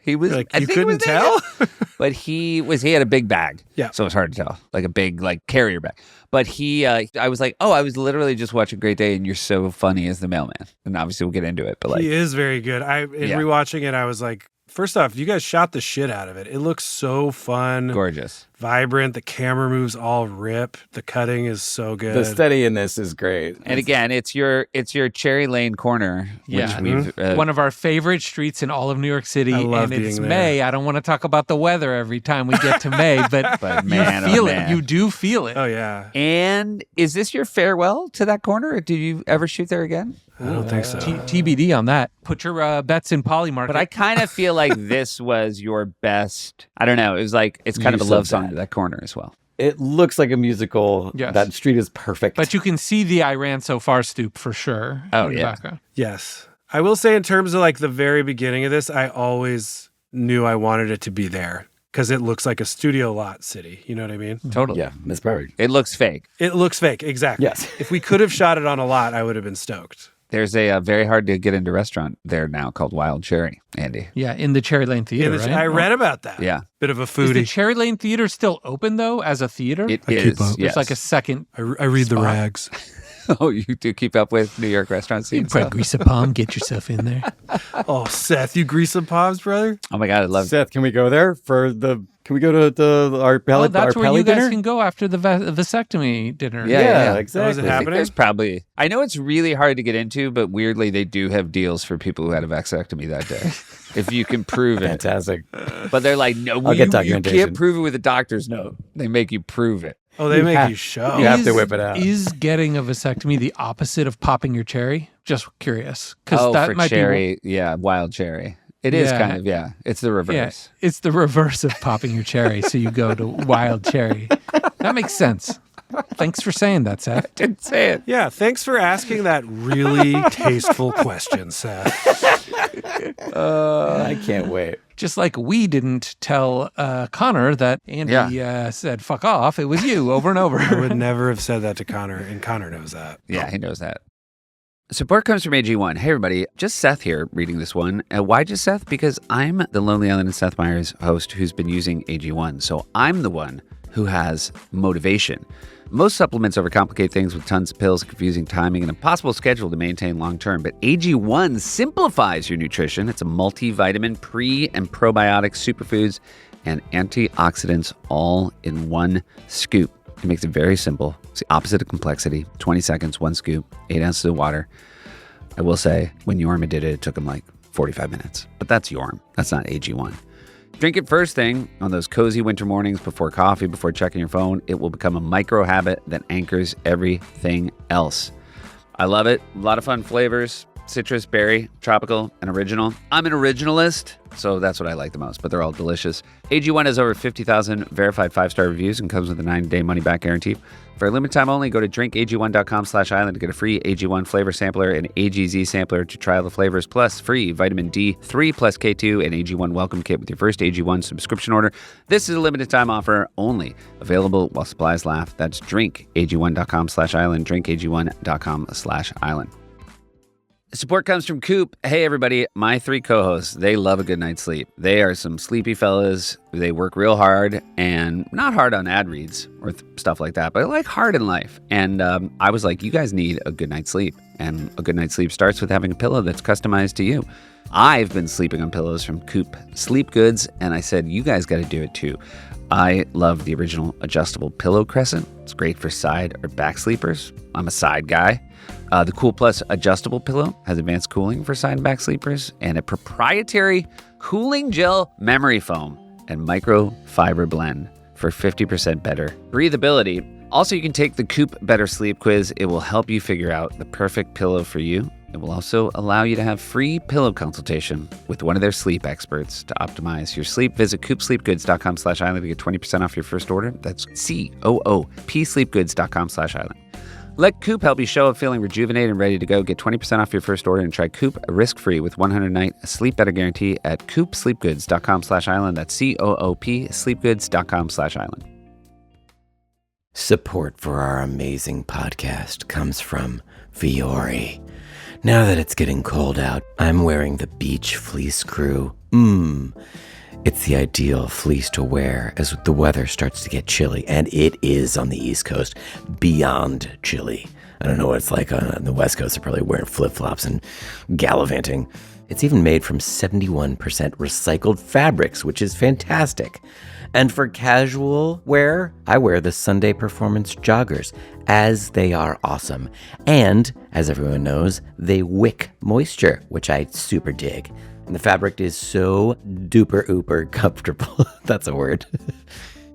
He was Like, I you think he was couldn't there, tell? yeah. But he had a big bag. Yeah. So it was hard to tell, like a big like carrier bag. But I was like, oh, I was literally just watching Great Day and you're so funny as the mailman. And obviously we'll get into it, but like He is very good. Rewatching it, I was like, first off, you guys shot the shit out of it. It looks so fun. gorgeous. Vibrant. The camera moves all rip. The cutting is so good. The steady in this is great. And again, it's your Cherry Lane corner, which Yeah. we've One of our favorite streets in all of New York City. I love and it's being there. May. I don't want to talk about the weather every time we get to May, but, man, you feel oh, it. man. You do feel it. Oh, yeah. And is this your farewell to that corner? Or did you ever shoot there again? I don't think so. TBD on that. Put your bets in Polymarket. But I kind of feel like this was your best. I don't know. It was like it's kind of a Use love of song that. to that corner as well. It looks like a musical. Yes. That street is perfect. But you can see the I Ran So Far stoop for sure. Oh, in the yeah. background. Yes. I will say in terms of like the very beginning of this, I always knew I wanted it to be there because it looks like a studio lot city. You know what I mean? Totally. yeah, that's perfect. It looks fake. It looks fake. Exactly. Yes. If we could have shot it on a lot, I would have been stoked. There's a very hard to get into restaurant there now called Wild Cherry, Andy. Yeah, in the Cherry Lane Theater, right? I read about that. Yeah. Bit of a Is the foodie. Cherry Lane Theater still open, though, as a theater? It I is. keep up. Yes. There's like a second. I read the spot. rags. Oh, you do keep up with New York restaurant You scene probably stuff? grease a palm, get yourself in there. Oh, Seth, you grease some palms, brother? Oh my God, I love Seth, can we go there for the? Can we go to our Oh, belly? that's our where you belly guys dinner? can go after the vasectomy dinner. Yeah. exactly. is it I think happening? there's probably. I know it's really hard to get into, but weirdly they do have deals for people who had a vasectomy that day, if you can prove it. Fantastic. But they're like, no, I'll get you documentation. can't prove it with a doctor's note. They make you prove it. Oh, they You make have- you show. you have to whip it out. Is getting a vasectomy the opposite of popping your cherry? Just curious. Because Oh, that for might cherry, yeah, wild cherry. It is Yeah. kind of, yeah. It's the reverse. Yeah, it's the reverse of popping your cherry, so you go to wild cherry. That makes sense. Thanks for saying that, Seth. Didn't say it. Yeah, thanks for asking that really tasteful question, Seth. I can't wait. Just like we didn't tell Connor that Andy said, fuck off. It was you over and over. I would never have said that to Connor, and Connor knows that. Yeah, he knows that. Support comes from AG1. Hey, everybody. Just Seth here reading this one. Why just Seth? Because I'm the Lonely Island and Seth Meyers host who's been using AG1. So I'm the one who has motivation. Most supplements overcomplicate things with tons of pills, confusing timing, and impossible schedule to maintain long term. But AG1 simplifies your nutrition. It's a multivitamin, pre and probiotic superfoods, and antioxidants all in one scoop. It makes it very simple. It's the opposite of complexity. 20 seconds, 1 scoop, 8 ounces of water. I will say, when Yorma did it, it took him like 45 minutes. But that's Yorm. That's not AG1. Drink it first thing on those cozy winter mornings before coffee, before checking your phone. It will become a micro habit that anchors everything else. I love it. A lot of fun flavors. Citrus, berry, tropical, and original. I'm an originalist, so that's what I like the most, but they're all delicious. AG1 has over 50,000 verified 5-star reviews and comes with a 9-day money-back guarantee. For a limited time only, go to drinkag1.com/island to get a free AG1 flavor sampler and AGZ sampler to try the flavors, plus free vitamin D3 plus K2 and AG1 welcome kit with your first AG1 subscription order. This is a limited time offer only, available while supplies last. That's drinkag1.com/island, drinkag1.com/island. Support comes from Coop. Hey, everybody. My 3 co-hosts, they love a good night's sleep. They are some sleepy fellas. They work real hard, and not hard on ad reads or stuff like that, but like hard in life. And I was like, you guys need a good night's sleep. And a good night's sleep starts with having a pillow that's customized to you. I've been sleeping on pillows from Coop Sleep Goods, and I said, you guys got to do it too. I love the original adjustable pillow crescent. It's great for side or back sleepers. I'm a side guy. The Cool Plus adjustable pillow has advanced cooling for side and back sleepers and a proprietary cooling gel memory foam and microfiber blend for 50% better breathability. Also, you can take the Coop Better Sleep Quiz. It will help you figure out the perfect pillow for you. It will also allow you to have free pillow consultation with one of their sleep experts to optimize your sleep. Visit coopsleepgoods.com/island to get 20% off your first order. That's COOPsleepgoods.com/island. Let Coop help you show up feeling rejuvenated and ready to go. Get 20% off your first order and try Coop risk-free with 100-night sleep better guarantee at coopsleepgoods.com/island. That's COOPsleepgoods.com/island. Support for our amazing podcast comes from Vuori. Now that it's getting cold out, I'm wearing the Beach Fleece Crew. It's the ideal fleece to wear as the weather starts to get chilly, and it is on the East Coast, beyond chilly. I don't know what it's like on the West Coast. They're probably wearing flip-flops and gallivanting. It's even made from 71% recycled fabrics, which is fantastic. And for casual wear, I wear the Sunday Performance joggers, as they are awesome. And, as everyone knows, they wick moisture, which I super dig. And the fabric is so duper-ooper comfortable. That's a word.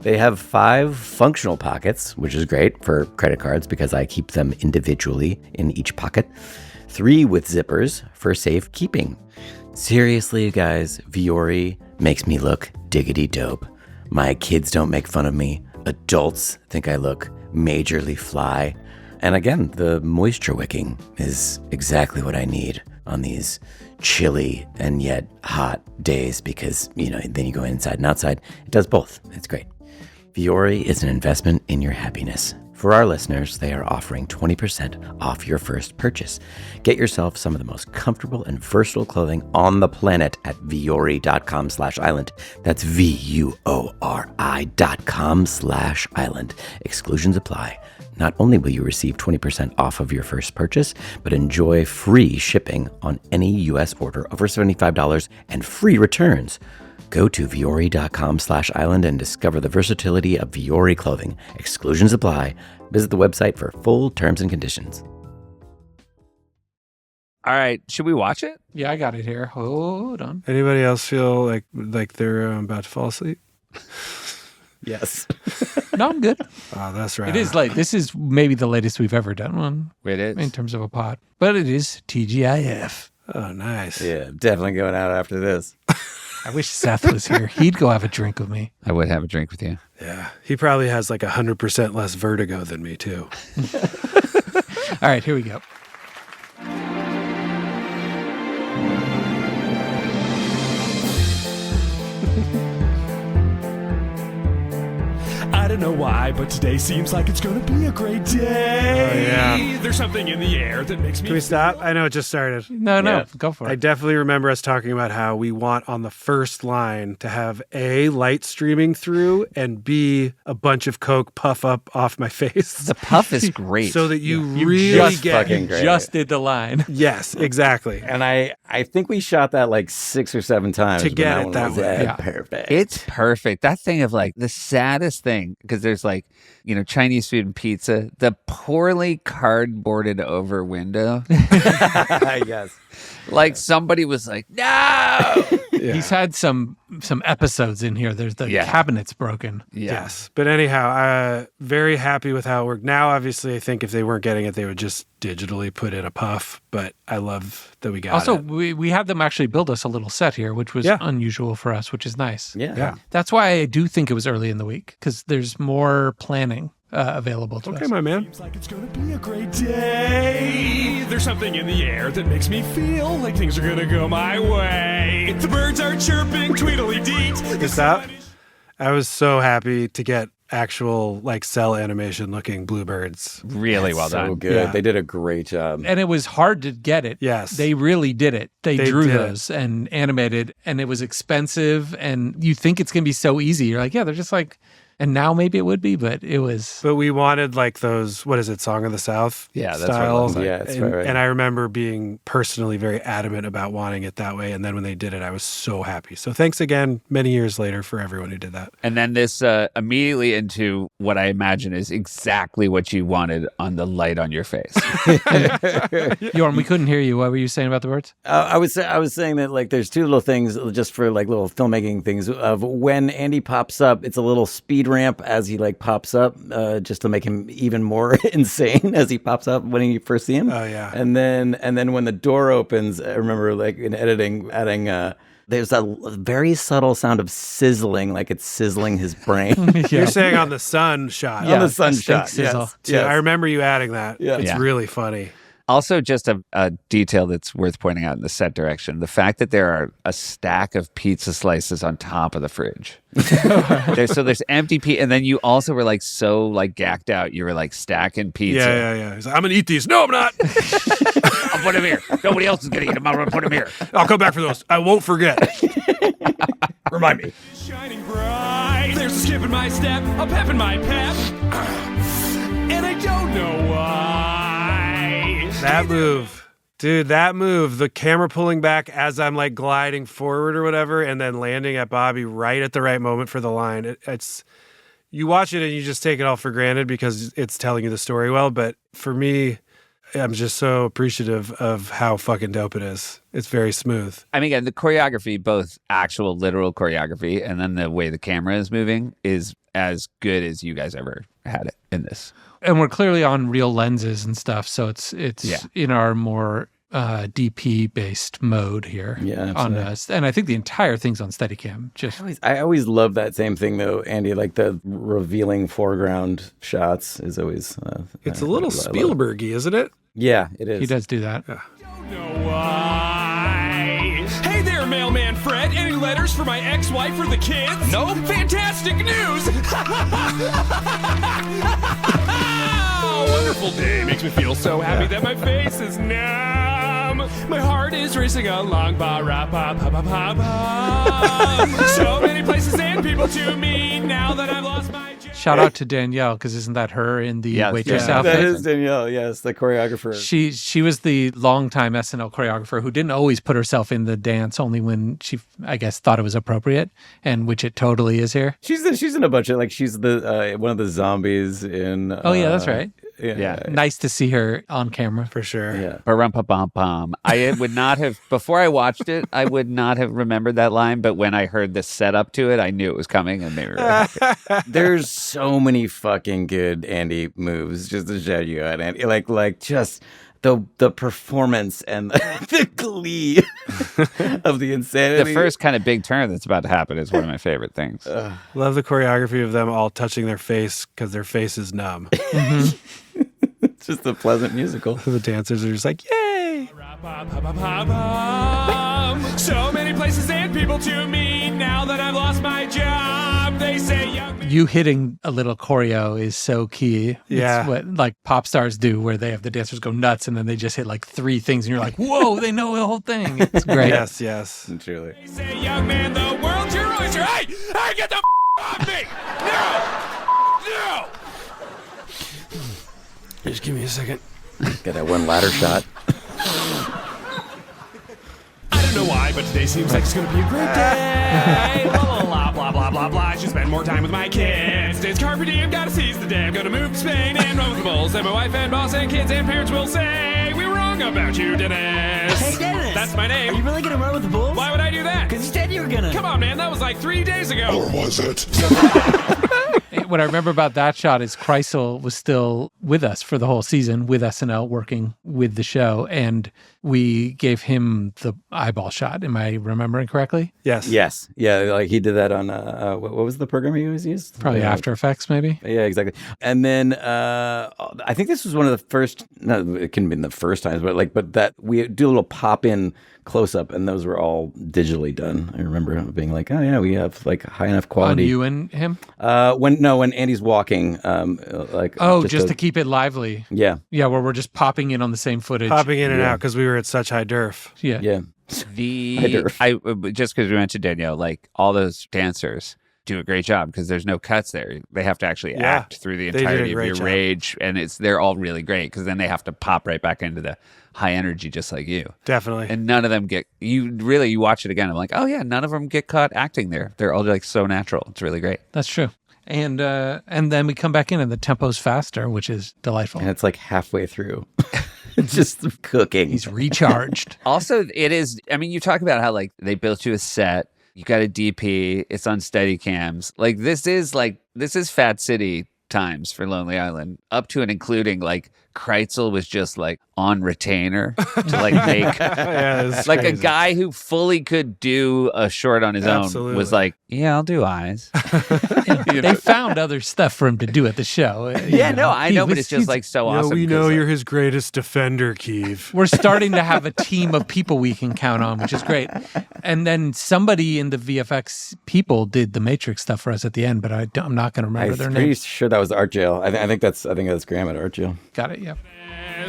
They have 5 functional pockets, which is great for credit cards because I keep them individually in each pocket. 3 with zippers for safe keeping. Seriously, you guys, Vuori makes me look diggity dope. My kids don't make fun of me. Adults think I look majorly fly. And again, the moisture wicking is exactly what I need on these chilly and yet hot days because, then you go inside and outside. It does both. It's great. Vuori is an investment in your happiness. For our listeners, they are offering 20% off your first purchase. Get yourself some of the most comfortable and versatile clothing on the planet at vuori.com/island. That's VUORI.com/island. Exclusions apply. Not only will you receive 20% off of your first purchase, but enjoy free shipping on any U.S. order over $75 and free returns. Go to vuori.com/island and discover the versatility of Vuori clothing. Exclusions apply. Visit the website for full terms and conditions. All right. Should we watch it? Yeah, I got it here. Hold on. Anybody else feel like they're about to fall asleep? Yes. No, I'm good. Oh, that's right. It is late. This is maybe the latest we've ever done one It is. in terms of a pod. But it is TGIF. Oh, nice. Yeah, definitely going out after this. I wish Seth was here. He'd go have a drink with me. I would have a drink with you. Yeah. He probably has like 100% less vertigo than me, too. All right, here we go. I don't know why, but today seems like it's gonna be a great day. Oh, yeah. There's something in the air that makes me. Can we stop? I know it just started. No, Yeah. go for I it. definitely remember us talking about how we want on the first line to have A, light streaming through, and B, a bunch of Coke puff up off my face. The puff is great. So that you You really just get. fucking great. Just did the line. Yes, exactly. And I think we shot that like 6 or 7 times. To but get it one that was, way. Yeah. Perfect. It's perfect. That thing of like the saddest thing, because there's like, Chinese food and pizza, the poorly cardboarded over window. Yes. Like somebody was like, no. He's had some episodes in here. There's the cabinet's broken. Yes. But anyhow, very happy with how it worked. Now, obviously, I think if they weren't getting it, they would just digitally put in a puff. But I love that we got Also, it. we had them actually build us a little set here, which was unusual for us, which is nice. Yeah. That's why I do think it was early in the week, because there's more planning available to Okay, us. my man. Seems like it's gonna be a great day. There's something in the air that makes me feel like things are gonna go my way. The birds are chirping, tweedly-deet. Is that? I was so happy to get actual like cell animation looking bluebirds. Really well So done. good. Yeah. They did a great job. And it was hard to get it. Yes. They really did it. They drew did it. those and animated, and it was expensive, and you think it's going to be so easy. You're like, yeah, they're just like, and now maybe it would be, but it was. But we wanted like those, what is it, Song of the South Yeah, that's what it style. looks like. Yeah, it's and, right. and I remember being personally very adamant about wanting it that way. And then when they did it, I was so happy. So thanks again, many years later, for everyone who did that. And then this immediately into what I imagine is exactly what you wanted on the light on your face. Jorn, we couldn't hear you. What were you saying about the birds? I was saying that like there's 2 little things just for like little filmmaking things of when Andy pops up, it's a little speed ramp as he like pops up, just to make him even more insane as he pops up when you first see him. Oh, yeah. And then when the door opens, I remember like in editing adding there's a very subtle sound of sizzling, like it's sizzling his brain. You're saying on the sun shot. On the sun a steak shot. sizzle. Yes. Yeah, Yes. I remember you adding that. Yeah. It's Yeah. really funny. Also, just a detail that's worth pointing out in the set direction, the fact that there are a stack of pizza slices on top of the fridge. There's empty pizza, and then you also were like so like gacked out. You were like stacking pizza. Yeah. He's like, I'm going to eat these. No, I'm not. I'll put them here. Nobody else is going to eat them. I'm going to put them here. I'll come back for those. I won't forget. Remind me. Shining bright. There's a skip in my step, a pep in my pep. And I don't know why. That move. Dude, that move, the camera pulling back as I'm like gliding forward or whatever, and then landing at Bobby right at the right moment for the line. It's you watch it and you just take it all for granted because it's telling you the story well. But for me, I'm just so appreciative of how fucking dope it is. It's very smooth. I mean, again, the choreography, both actual literal choreography and then the way the camera is moving is as good as you guys ever had it in this. And we're clearly on real lenses and stuff, so it's Yeah. in our more DP based mode here. Yeah, on absolutely. us, and I think the entire thing's on Steadicam. Just I always love that same thing though, Andy. Like the revealing foreground shots is always. It's a little I love it. Spielberg-y, isn't it? Yeah, it is. he does do that. Don't know why. Hey there, mailman Fred. Any letters for my ex-wife or the kids? No. Fantastic news! Wonderful day. Makes me feel so happy that my face is numb. My heart is racing along. Ba-ra-pa-pa-pa-pa. So many places and people to meet now that I've lost my job. Shout out to Danielle, because isn't that her in the Yes, waitress yeah. outfit? That is Danielle. Yes, the choreographer. She was the longtime SNL choreographer who didn't always put herself in the dance, only when she, I guess, thought it was appropriate, and which it totally is here. She's in a bunch of like she's the one of the zombies in. Oh yeah, that's right. Yeah. Nice to see her on camera. For sure. Yeah. Ba-rum-pa-bum-bum. I would not have, before I watched it, I would not have remembered that line, but when I heard the setup to it, I knew it was coming and made me really happy. There's so many fucking good Andy moves. Just to shout you out, Andy. Like just the performance and the glee of the insanity. The first kind of big turn that's about to happen is one of my favorite things. Love the choreography of them all touching their face because their face is numb. It's just a pleasant musical. The dancers are just like, yay! So many places and people to meet now that I've lost my job. They say young man. You hitting a little choreo is so key. Yeah. It's what like pop stars do where they have the dancers go nuts and then they just hit like 3 things and you're like, whoa, they know the whole thing. It's great. Yes. Truly. They say young man, the world's your oyster. Hey, get the off me! No! Just give me a second. Get that one ladder shot. I don't know why, but today seems like it's gonna be a great day. Blah, blah, blah, blah, blah, blah. I should spend more time with my kids. Today's carpe diem, gotta seize the day. I'm gonna move to Spain and run with the bulls. And my wife and boss and kids and parents will say, we were wrong about you, Dennis. Hey, Dennis. That's my name. Are you really gonna run with the bulls? Why would I do that? Because you said you were gonna. Come on, man, that was like 3 days ago. Or was it? What I remember about that shot is Kreisel was still with us for the whole season with SNL working with the show. And we gave him the eyeball shot. Am I remembering correctly? Yes. Yes. Yeah, like he did that on, what was the program he always used? Probably After Effects, maybe. Yeah, exactly. And then I think this was one of the first, no, it couldn't have been the first times, but that we do a little pop-in close-up, and those were all digitally done. I remember being like, oh yeah, we have like high enough quality. On you and him? When Andy's walking, just to keep it lively. Yeah. Yeah, where we're just popping in on the same footage. Popping in and out because we were at such high derf. Yeah. Yeah. Just because we mentioned Danielle, like all those dancers do a great job because there's no cuts there. They have to actually act through the entirety of your rage, and they're all really great because then they have to pop right back into the high energy just like you. Definitely. And none of them you watch it again. I'm like, oh yeah, none of them get caught acting there. They're all like so natural. It's really great. That's true. And then we come back in and the tempo's faster, which is delightful. And it's like halfway through. Just cooking. He's recharged. Also, it is, I mean, you talk about how like they built you a set, you got a DP, it's on steady cams. Like this is Fat City times for Lonely Island, up to and including like Kreitzel was just like on retainer to like make like crazy. A guy who fully could do a short on his own was like, yeah, I'll do eyes. They found other stuff for him to do at the show. I know, but it's just like so awesome. We know you're his greatest defender, Keeve. We're starting to have a team of people we can count on, which is great. And then somebody in the VFX people did the Matrix stuff for us at the end, but I'm not going to remember their name. I'm pretty sure that was Art Jail. I think that's Graham at Art Jail. Got it. Yep.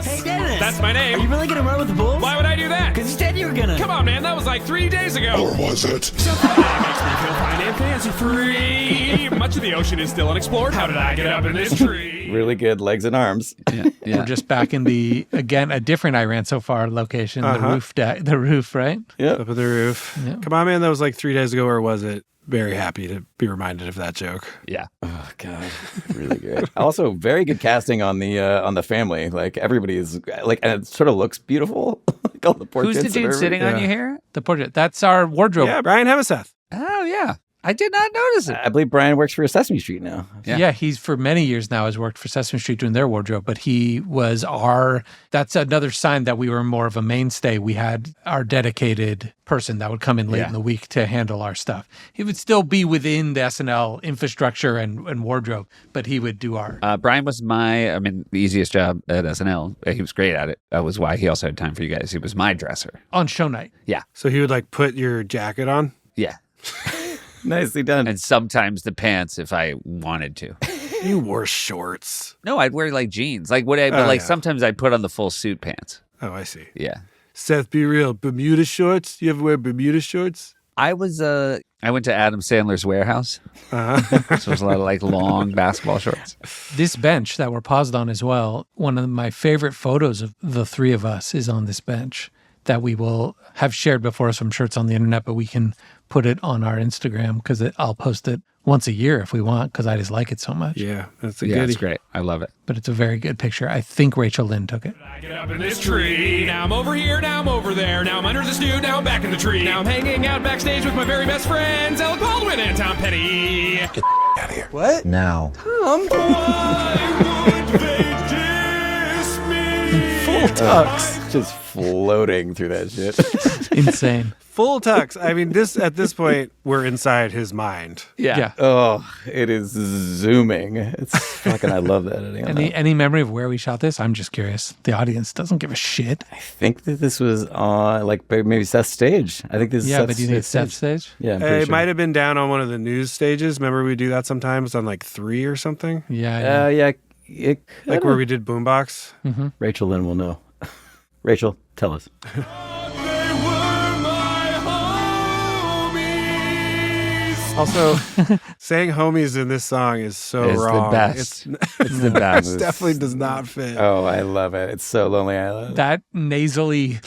Hey, Dennis. That's my name. Are you really gonna run with the bulls? Why would I do that? Because you said you were gonna. Come on, man, that was like 3 days ago. Or was it? That makes me feel fine and fancy free. Much of the ocean is still unexplored. How did I get up in this tree? Really good legs and arms. Yeah. We're just back in a different I Ran So Far location, the roof, right? Yeah. Up at the roof. Yep. Come on, man, that was like 3 days ago, or was it? Very happy to be reminded of that joke. Yeah. Oh God, really good. Also, very good casting on the family. Like everybody is like, and it sort of looks beautiful. Like all the portraits. Who's the dude sitting on you here? The portrait. That's our wardrobe. Yeah, Brian Hemeseth. Oh yeah. I did not notice it. I believe Brian works for Sesame Street now. Yeah, he's for many years now has worked for Sesame Street doing their wardrobe, but he was that's another sign that we were more of a mainstay. We had our dedicated person that would come in late in the week to handle our stuff. He would still be within the SNL infrastructure and wardrobe, but he would do our... Brian was the easiest job at SNL. He was great at it. That was why he also had time for you guys. He was my dresser. On show night. Yeah. So he would like put your jacket on? Yeah. Nicely done. And sometimes the pants if I wanted to. You wore shorts. No, I'd wear like jeans. Like sometimes I'd put on the full suit pants. Oh, I see. Yeah. Seth, be real. Bermuda shorts? You ever wear Bermuda shorts? I went to Adam Sandler's warehouse. So it was a lot of like long basketball shorts. This bench that we're paused on as well, one of my favorite photos of the three of us is on this bench that we will have shared before some shirts on the internet, but we can put it on our Instagram because I'll post it once a year if we want because I just like it so much. Yeah, that's a goodie. It's great. I love it. But it's a very good picture. I think Rachel Lynn took it. I get up in this tree. Now I'm over here, now I'm over there. Now I'm under the stew, now I'm back in the tree. Now I'm hanging out backstage with my very best friends, Alec Baldwin and Tom Petty. Get the out of here. What? Now. Tom? Why would they diss me? tux. Just floating through that shit. Insane. Full tux. I mean, at this point, we're inside his mind. Yeah. Oh, it is zooming. It's fucking. I love that editing. on that. Any memory of where we shot this? I'm just curious. The audience doesn't give a shit. I think that this was on like maybe Seth's stage. I think this is Yeah, but do you think it's Seth's stage? Yeah, I'm pretty It sure. might have been down on one of the news stages. Remember we do that sometimes on like 3 or something? Yeah. Yeah. It Like where we did Boombox. Rachel Lynn will know. Rachel, tell us. Also, saying homies in this song is so It's the wrong. best. It's the best. It definitely does not fit. Oh, I love it. It's so lonely. I love it. That nasally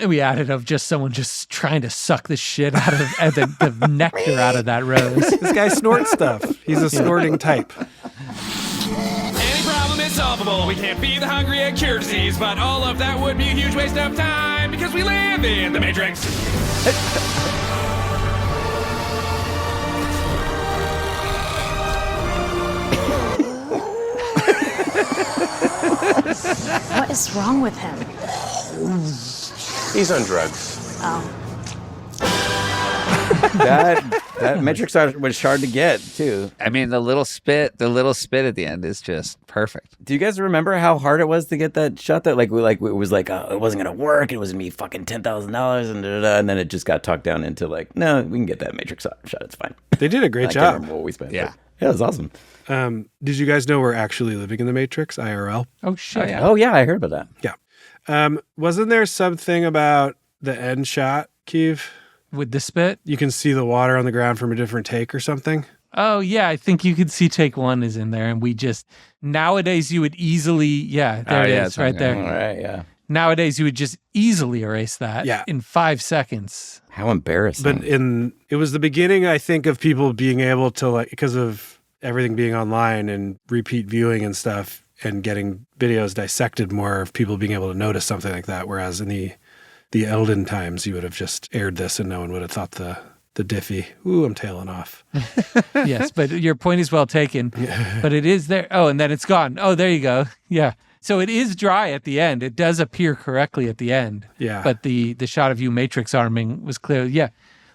we added of just someone just trying to suck the shit out of the nectar out of that rose. This guy snorts stuff. He's a snorting type. Any problem is solvable. We can't feed the hungry and cure disease, but all of that would be a huge waste of time because we live in the Matrix. What is wrong with him? He's on drugs. Oh. That Matrix art was hard to get too. I mean, the little spit at the end is just perfect. Do you guys remember how hard it was to get that shot? That it was like it wasn't gonna work. It was gonna be fucking $10,000 and then it just got talked down into like, no, we can get that Matrix shot. It's fine. They did a great I can't job. remember what we spent. Yeah. Yeah, it was awesome. Did you guys know we're actually living in the Matrix, IRL? Oh shit. Oh yeah, I heard about that. Yeah. Wasn't there something about the end shot, Keeve? With the spit? You can see the water on the ground from a different take or something? Oh yeah, I think you could see take one is in there, and we just nowadays you would easily there it is it's right okay. there. All right, yeah. Nowadays you would just easily erase that in 5 seconds. How embarrassing. But it was the beginning, I think, of people being able to, like, because of everything being online and repeat viewing and stuff and getting videos dissected more, of people being able to notice something like that. Whereas in the olden times, you would have just aired this and no one would have thought the diffy. Ooh, I'm tailing off. Yes, but your point is well taken. But it is there. Oh, and then it's gone. Oh, there you go. Yeah. So it is dry at the end. It does appear correctly at the end. Yeah. But the shot of you matrix arming was clear. Yeah.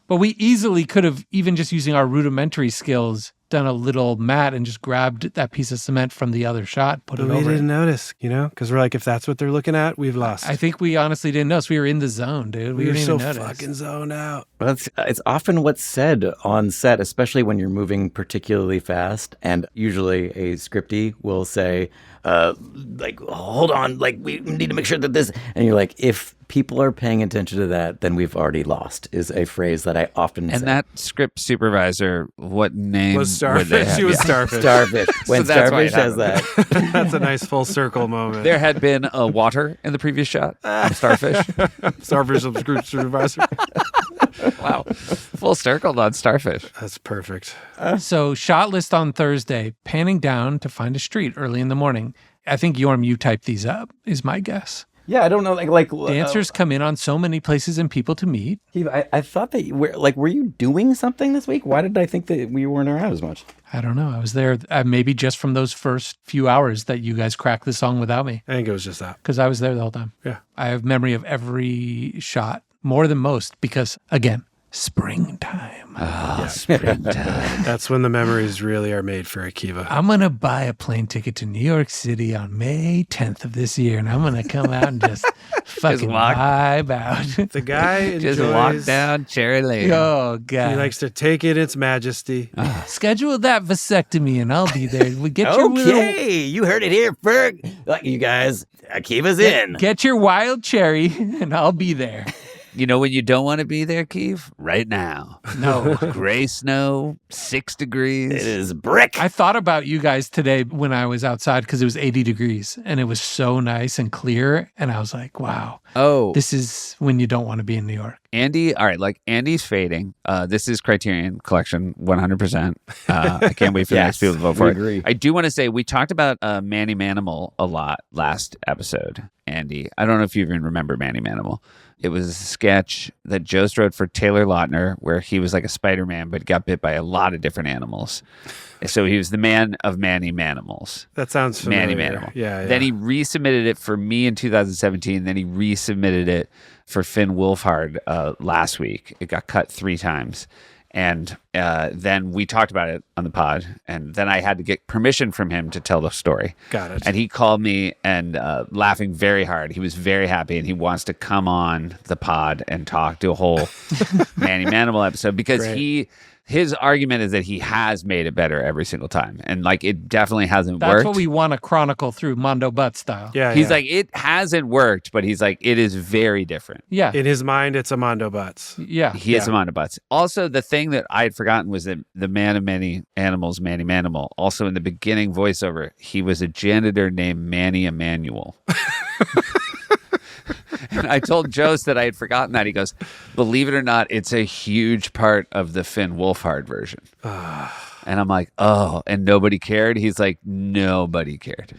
But we easily could have, even just using our rudimentary skills, done a little mat and just grabbed that piece of cement from the other shot, put But it we over didn't it. notice, because we're like, if that's what they're looking at, we've lost. I think we honestly didn't notice. We were in the zone, dude. we were didn't so even notice. fucking zoned out. Well, it's often what's said on set, especially when you're moving particularly fast. And usually a scriptie will say, like, hold on, like, we need to make sure that this. And you're like, if people are paying attention to that, then we've already lost, is a phrase that I often say. And that script supervisor, what name Was would Starfish. they have? She was Yeah. Starfish. Starfish. When So that's why it Starfish says that. That's a nice full circle moment. There had been a water in the previous shot. Starfish. Starfish of group supervisor. Wow. Full circle on Starfish. That's perfect. So shot list on Thursday, panning down to find a street early in the morning. I think Yorm, you typed these up, is my guess. Yeah, I don't know. Like Dancers come in on so many places and people to meet. I thought that you were were you doing something this week? Why did I think that we weren't around as much? I don't know. I was there maybe just from those first few hours that you guys cracked the song without me. I think it was just that. Because I was there the whole time. Yeah. I have memory of every shot, more than most, because, again, springtime. Springtime. That's when the memories really are made for Akiva. I'm going to buy a plane ticket to New York City on May 10th of this year, and I'm going to come out and just fucking walk. vibe out. The guy enjoys... Just walk down Cherry Lane. Oh, God. He likes to take in its majesty. Schedule that vasectomy, and I'll be there. We get your Okay, you heard it here, Ferg. Like, you guys, Akiva's in. Get your wild cherry, and I'll be there. You know when you don't want to be there, Keith? Right now. No. Gray snow, 6 degrees. It is brick. I thought about you guys today when I was outside because it was 80 degrees and it was so nice and clear. And I was like, wow. Oh. This is when you don't want to be in New York. Andy, all right, like Andy's fading. This is Criterion Collection 100%. I can't wait for the next people to vote for it. Agree. I do want to say we talked about Manny Manimal a lot last episode, Andy. I don't know if you even remember Manny Manimal. It was a sketch that Jost wrote for Taylor Lautner, where he was like a Spider-Man, but got bit by a lot of different animals. So he was the man of Manny Manimals. That sounds familiar. Manny Manimal. Yeah. Then he resubmitted it for me in 2017. Then he resubmitted it for Finn Wolfhard last week. It got cut 3 times. And then we talked about it on the pod, and then I had to get permission from him to tell the story. Got it. And he called me and laughing very hard. He was very happy, and he wants to come on the pod and do a whole Manny Manimal episode because Great. his argument is that he has made it better every single time, and like it definitely hasn't That's worked. what we want to chronicle through Mondo Butt style. Yeah. He's like, it hasn't worked, but he's like, it is very different. Yeah. in his mind, it's Amando Butts. Yeah. He has some on the butts. Also, the thing that I had forgotten was that the man of many animals, Manny Manimal, also in the beginning voiceover, he was a janitor named Manny Emanuel. And I told Jost that I had forgotten that. He goes, believe it or not, it's a huge part of the Finn Wolfhard version. And I'm like, oh, and nobody cared? He's like, nobody cared.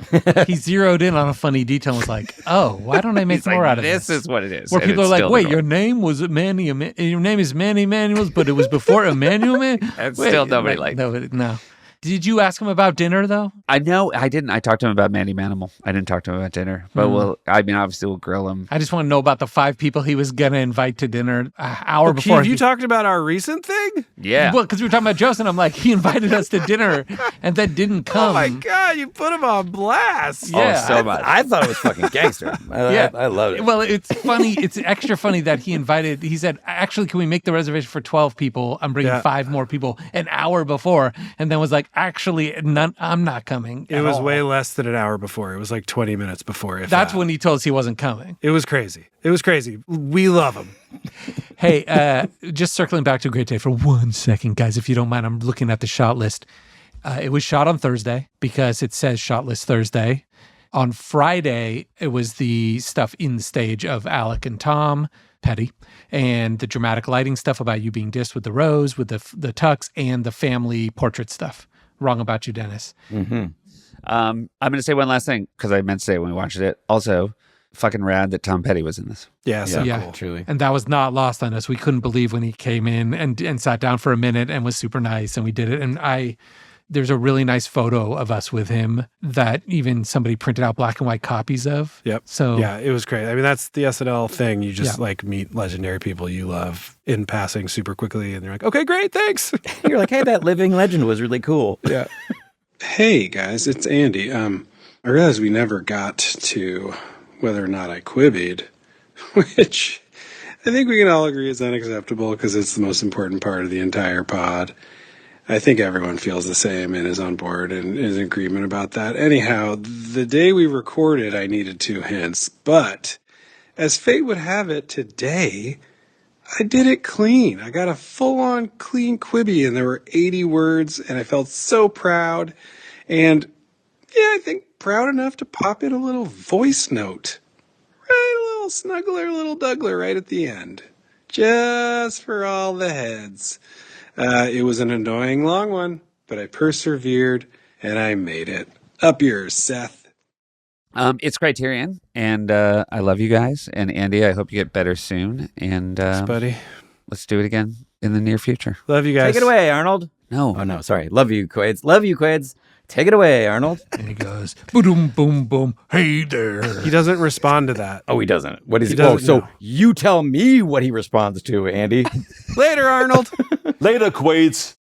He zeroed in on a funny detail and was like, oh, why don't I make He's more like, out of this? This is what it is. Where And people are it's like, still wait, the your norm. name was Manny, your name is Manny Manuels, but it was before Emmanuel Man? And still nobody liked it. No. Did you ask him about dinner, though? I know I didn't. I talked to him about Manny Manimal. I didn't talk to him about dinner. But obviously we'll grill him. I just want to know about the 5 people he was going to invite to dinner an hour before. Keith, you talked about our recent thing? Yeah. Well, because we were talking about Joseph, and I'm like, he invited us to dinner and then didn't come. Oh my God, you put him on blast. Yeah. Oh, so much. I thought it was fucking gangster. I loved it. Well, it's funny. It's extra funny that he said, actually, can we make the reservation for 12 people? I'm bringing 5 more people an hour before. And then was like, actually, I'm not coming. It was way less than an hour before. It was like 20 minutes before. That's when he told us he wasn't coming. It was crazy. It was crazy. We love him. Hey, just circling back to a great day for 1 second, guys, if you don't mind. I'm looking at the shot list. It was shot on Thursday because it says shot list Thursday. On Friday, it was the stuff in stage of Alec and Tom Petty and the dramatic lighting stuff about you being dissed with the rose, with the tux, and the family portrait stuff. Wrong about you, Dennis. Mm-hmm. I'm going to say one last thing because I meant to say it when we watched it. Also, fucking rad that Tom Petty was in this. Yeah, so Yeah. cool. Truly. And that was not lost on us. We couldn't believe when he came in and sat down for a minute and was super nice, and we did it. And there's a really nice photo of us with him that even somebody printed out black and white copies of. Yep. So yeah, it was great. I mean, that's the SNL thing. You just like meet legendary people you love in passing super quickly, and they're like, okay, great, thanks. You're like, hey, that living legend was really cool. Yeah. Hey guys, it's Andy. I realized we never got to whether or not I quibbied, which I think we can all agree is unacceptable because it's the most important part of the entire pod. I think everyone feels the same and is on board and is in agreement about that. Anyhow, the day we recorded, I needed 2 hints, but as fate would have it, today I did it clean. I got a full-on clean Quibi, and there were 80 words, and I felt so proud. And yeah, I think proud enough to pop in a little voice note. Right, a little snuggler, a little Dougler right at the end. Just for all the heads. It was an annoying long one, but I persevered, and I made it. Up yours, Seth. It's Criterion, and I love you guys. And Andy, I hope you get better soon. And Thanks, buddy. let's do it again in the near future. Love you guys. Take it away, Arnold. No. Oh, no, sorry. Love you, Quades. Love you, Quades. Take it away, Arnold. And he goes, boom, boom, boom. Hey there. He doesn't respond to that. Oh, he doesn't. What is He he? Oh, doesn't so know. you tell me what he responds to, Andy. Later, Arnold. Later, Quades.